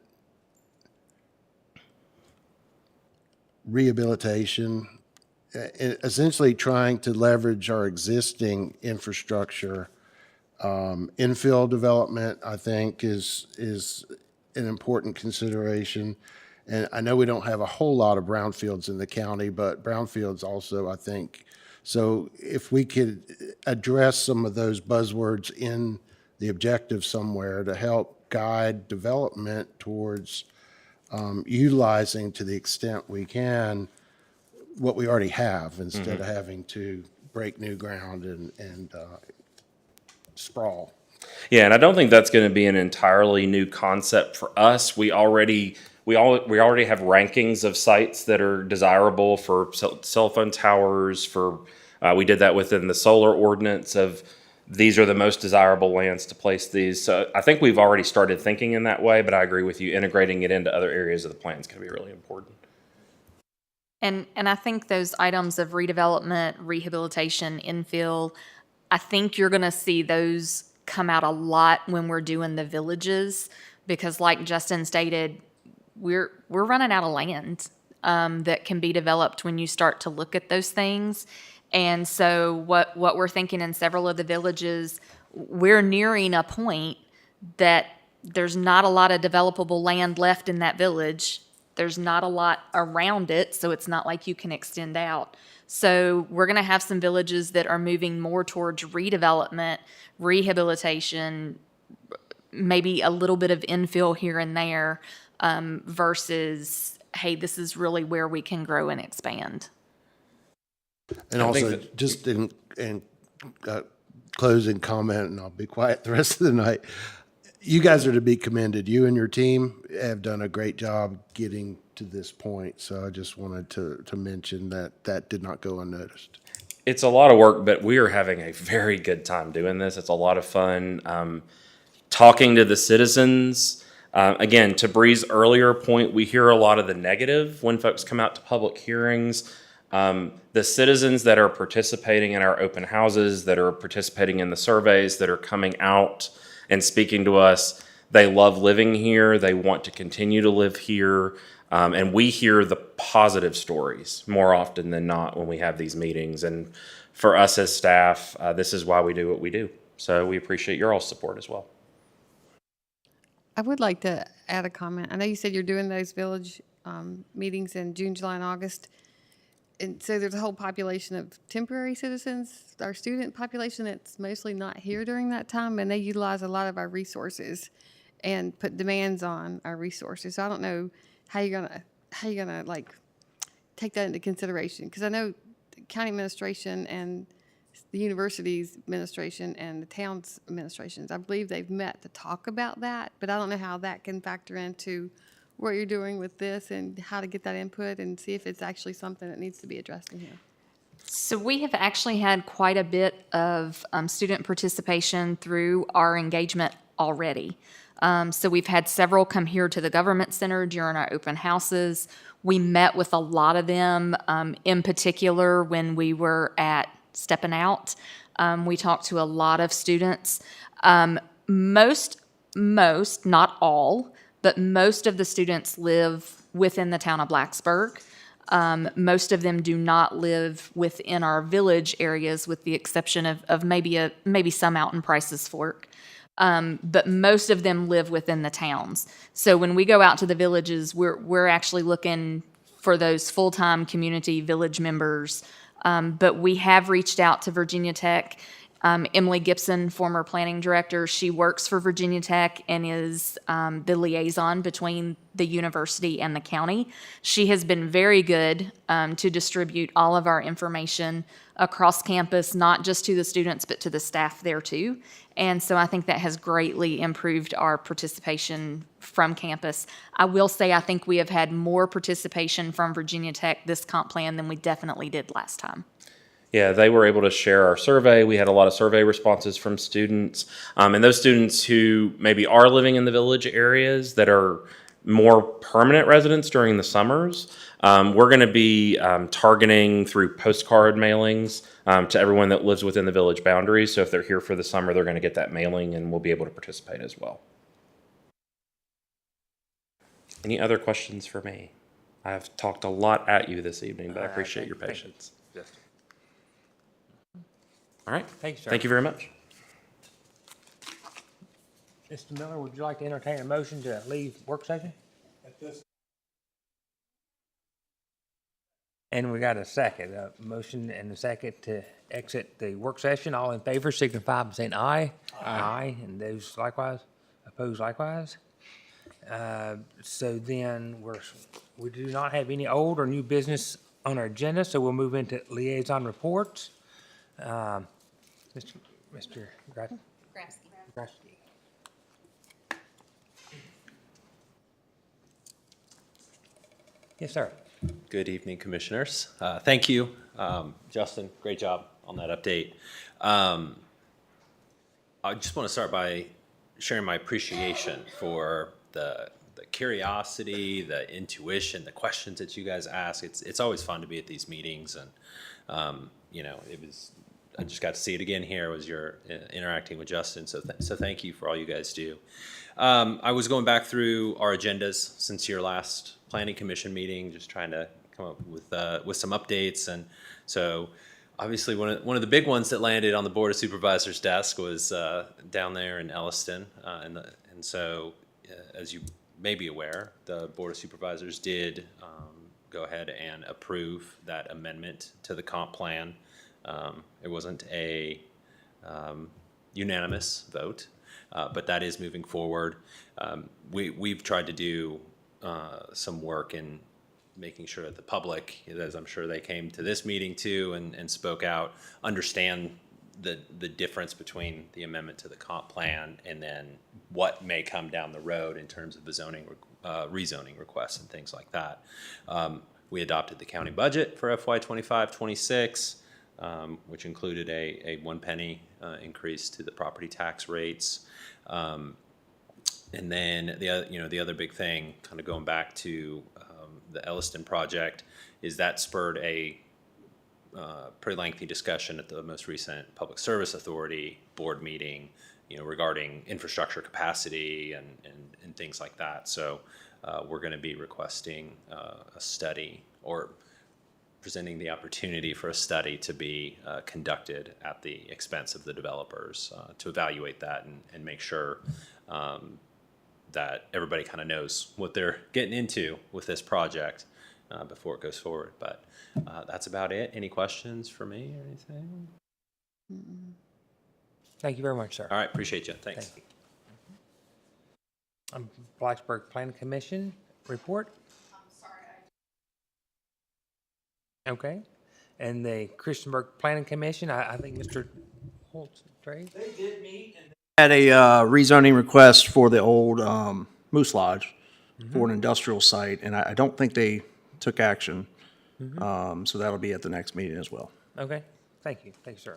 rehabilitation, essentially trying to leverage our existing infrastructure. Infill development, I think, is an important consideration. And I know we don't have a whole lot of brownfields in the county, but brownfields also, I think. So if we could address some of those buzzwords in the objective somewhere to help guide development towards utilizing to the extent we can what we already have instead of having to break new ground and sprawl. Yeah, and I don't think that's going to be an entirely new concept for us. We already have rankings of sites that are desirable for cell phone towers. We did that within the solar ordinance of these are the most desirable lands to place these. So I think we've already started thinking in that way, but I agree with you. Integrating it into other areas of the plan is going to be really important. And I think those items of redevelopment, rehabilitation, infill, I think you're going to see those come out a lot when we're doing the villages, because like Justin stated, we're running out of land that can be developed when you start to look at those things. And so what we're thinking in several of the villages, we're nearing a point that there's not a lot of developable land left in that village. There's not a lot around it, so it's not like you can extend out. So we're going to have some villages that are moving more towards redevelopment, rehabilitation, maybe a little bit of infill here and there, versus, hey, this is really where we can grow and expand. And also, just in closing comment, and I'll be quiet the rest of the night, you guys are to be commended. You and your team have done a great job getting to this point. So I just wanted to mention that did not go unnoticed. It's a lot of work, but we are having a very good time doing this. It's a lot of fun. Talking to the citizens. Again, to Bree's earlier point, we hear a lot of the negative when folks come out to public hearings. The citizens that are participating in our open houses, that are participating in the surveys, that are coming out and speaking to us, they love living here. They want to continue to live here. And we hear the positive stories more often than not when we have these meetings. And for us as staff, this is why we do what we do. So we appreciate your all support as well. I would like to add a comment. I know you said you're doing those village meetings in June, July, and August. And so there's a whole population of temporary citizens, our student population that's mostly not here during that time, and they utilize a lot of our resources and put demands on our resources. So I don't know how you're gonna like take that into consideration, because I know the county administration and the university's administration and the town's administrations, I believe they've met to talk about that, but I don't know how that can factor into what you're doing with this and how to get that input and see if it's actually something that needs to be addressed in here. So we have actually had quite a bit of student participation through our engagement already. So we've had several come here to the Government Center during our open houses. We met with a lot of them, in particular when we were at Stepping Out. We talked to a lot of students. Most, not all, but most of the students live within the town of Blacksburg. Most of them do not live within our village areas, with the exception of maybe some out in Price's Fork. but most of them live within the towns. So when we go out to the villages, we're actually looking for those full-time community village members. But we have reached out to Virginia Tech. Emily Gibson, former planning director, she works for Virginia Tech and is the liaison between the university and the county. She has been very good to distribute all of our information across campus, not just to the students, but to the staff there too. And so I think that has greatly improved our participation from campus. I will say I think we have had more participation from Virginia Tech this comp plan than we definitely did last time. Yeah, they were able to share our survey. We had a lot of survey responses from students. And those students who maybe are living in the village areas that are more permanent residents during the summers, we're going to be targeting through postcard mailings to everyone that lives within the village boundaries. So if they're here for the summer, they're going to get that mailing and we'll be able to participate as well. Any other questions for me? I've talked a lot at you this evening, but I appreciate your patience. All right. Thank you, sir. Thank you very much. Mr. Miller, would you like to entertain a motion to leave work session? And we got a second, a motion and a second to exit the work session. All in favor signify by saying aye. Aye. And those likewise, opposed likewise. So then we do not have any old or new business on our agenda, so we'll move into liaison reports. Mr. Grasky. Yes, sir. Good evening, Commissioners. Thank you. Justin, great job on that update. I just want to start by sharing my appreciation for the curiosity, the intuition, the questions that you guys ask. It's always fun to be at these meetings, and I just got to see it again here as you're interacting with Justin. So thank you for all you guys do. I was going back through our agendas since your last Planning Commission meeting, just trying to come up with some updates. And so obviously one of the big ones that landed on the Board of Supervisors' desk was down there in Elliston. And so as you may be aware, the Board of Supervisors did go ahead and approve that amendment to the comp plan. It wasn't a unanimous vote, but that is moving forward. We've tried to do some work in making sure that the public, as I'm sure they came to this meeting too and spoke out, understand the difference between the amendment to the comp plan and then what may come down the road in terms of the rezoning requests and things like that. We adopted the county budget for FY 25-26. Which included a 1 penny increase to the property tax rates. And then the other big thing, kind of going back to the Elliston project, is that spurred a pretty lengthy discussion at the most recent Public Service Authority board meeting, regarding infrastructure capacity and things like that. So we're going to be requesting a study, or presenting the opportunity for a study to be conducted at the expense of the developers to evaluate that and make sure that everybody kind of knows what they're getting into with this project before it goes forward. But that's about it. Any questions for me or anything? Thank you very much, sir. All right, appreciate you. Thanks. Thank you. Blacksburg Planning Commission report. Okay, and the Christiansburg Planning Commission, I think Mr. Holtz, Trey? They did meet and had a rezoning request for the old Moose Lodge for an industrial site, and I don't think they took action. So that'll be at the next meeting as well. Okay, thank you, sir.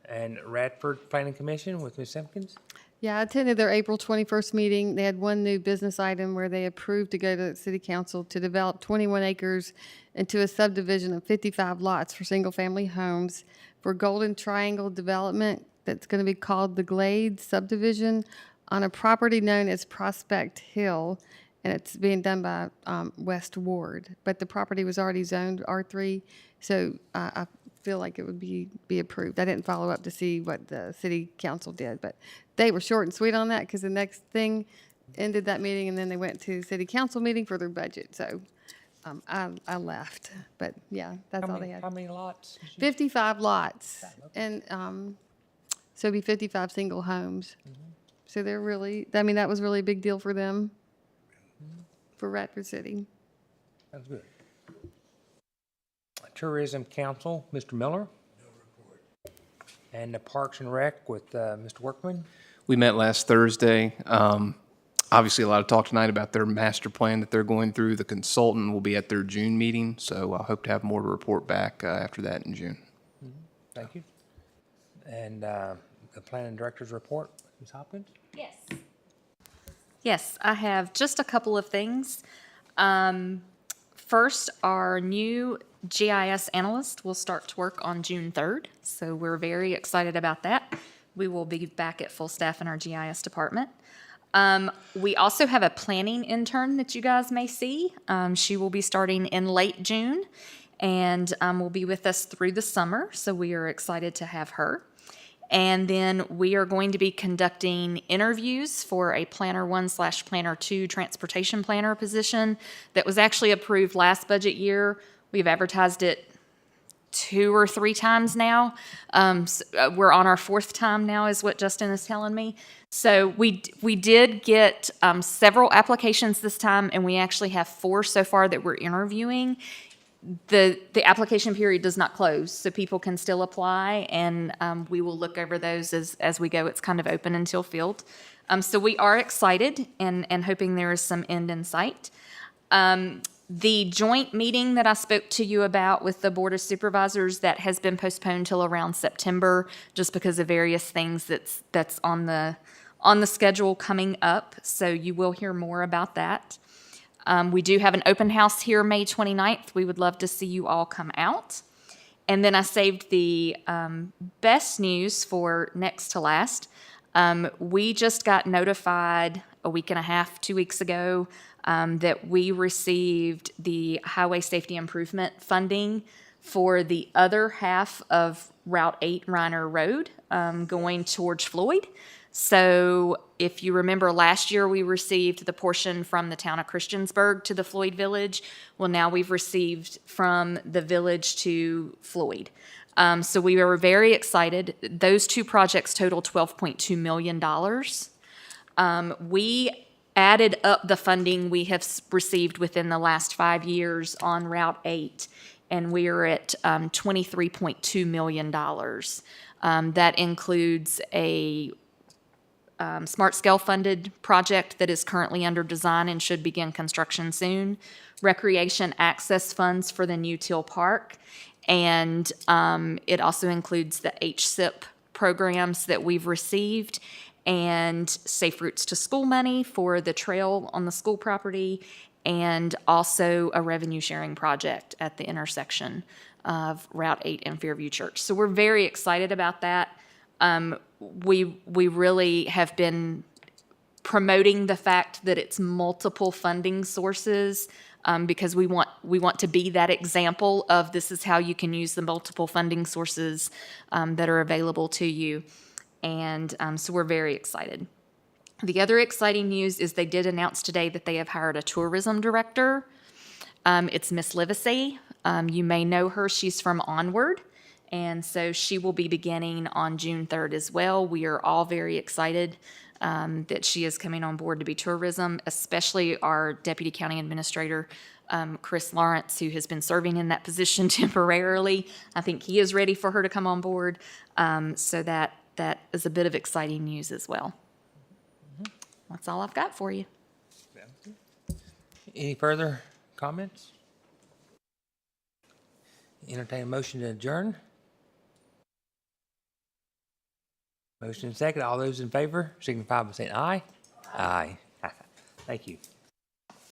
And Radford Planning Commission with Ms. Simpkins? Yeah, I attended their April 21st meeting. They had one new business item where they approved to go to the city council to develop 21 acres into a subdivision of 55 lots for single-family homes for Golden Triangle Development that's going to be called the Glades subdivision on a property known as Prospect Hill, and it's being done by West Ward. But the property was already zoned R3, so I feel like it would be approved. I didn't follow up to see what the city council did, but they were short and sweet on that because the next thing ended that meeting and then they went to city council meeting for their budget. So I left, but yeah, that's all they had. How many lots? did you- 55 lots and so it'd be 55 single homes. So they're really, I mean, that was really a big deal for them, for Radford City. That's good. Tourism Council, Mr. Miller. No report. And the Parks and Rec with Mr. Workman. We met last Thursday. Obviously, a lot of talk tonight about their master plan that they're going through. The consultant will be at their June meeting, so I hope to have more to report back after that in June. Thank you. And the Planning Director's report, Ms. Hopkins? Yes. Yes, I have just a couple of things. First, our new GIS analyst will start to work on June 3rd, so we're very excited about that. We will be back at full staff in our GIS department. We also have a planning intern that you guys may see. She will be starting in late June and will be with us through the summer, so we are excited to have her. And then we are going to be conducting interviews for a Planner 1/Planner 2 transportation planner position that was actually approved last budget year. We've advertised it 2 or 3 times now. We're on our 4th time now is what Justin is telling me. So we did get several applications this time, and we actually have 4 so far that we're interviewing. The application period does not close, so people can still apply, and we will look over those as we go. It's kind of open until filled. So we are excited and hoping there is some end in sight. The joint meeting that I spoke to you about with the Board of Supervisors, that has been postponed till around September, just because of various things that's on the schedule coming up. So you will hear more about that. We do have an open house here May 29th. We would love to see you all come out. And then I saved the best news for next to last. We just got notified a week and a half, 2 weeks ago, that we received the highway safety improvement funding for the other half of Route 8 Reiner Road going towards Floyd. So if you remember last year, we received the portion from the town of Christiansburg to the Floyd Village. Well, now we've received from the village to Floyd. So we were very excited. Those 2 projects total $12.2 million. We added up the funding we have received within the last 5 years on Route 8, and we are at $23.2 million. That includes a smart scale funded project that is currently under design and should begin construction soon, recreation access funds for the new Teal Park, and it also includes the HSIP programs that we've received, and Safe Routes to School money for the trail on the school property, and also a revenue sharing project at the intersection of Route 8 and Fairview Church. So we're very excited about that. We really have been promoting the fact that it's multiple funding sources, because we want to be that example of this is how you can use the multiple funding sources that are available to you. And so we're very excited. The other exciting news is they did announce today that they have hired a tourism director. It's Miss Livesey. You may know her. She's from Onward. And so she will be beginning on June 3rd as well. We are all very excited that she is coming on board to be tourism, especially our Deputy County Administrator, Chris Lawrence, who has been serving in that position temporarily. I think he is ready for her to come on board. So that is a bit of exciting news as well. That's all I've got for you. Any further comments? Entertain a motion to adjourn. Motion second. All those in favor signify by saying aye. Aye. Thank you.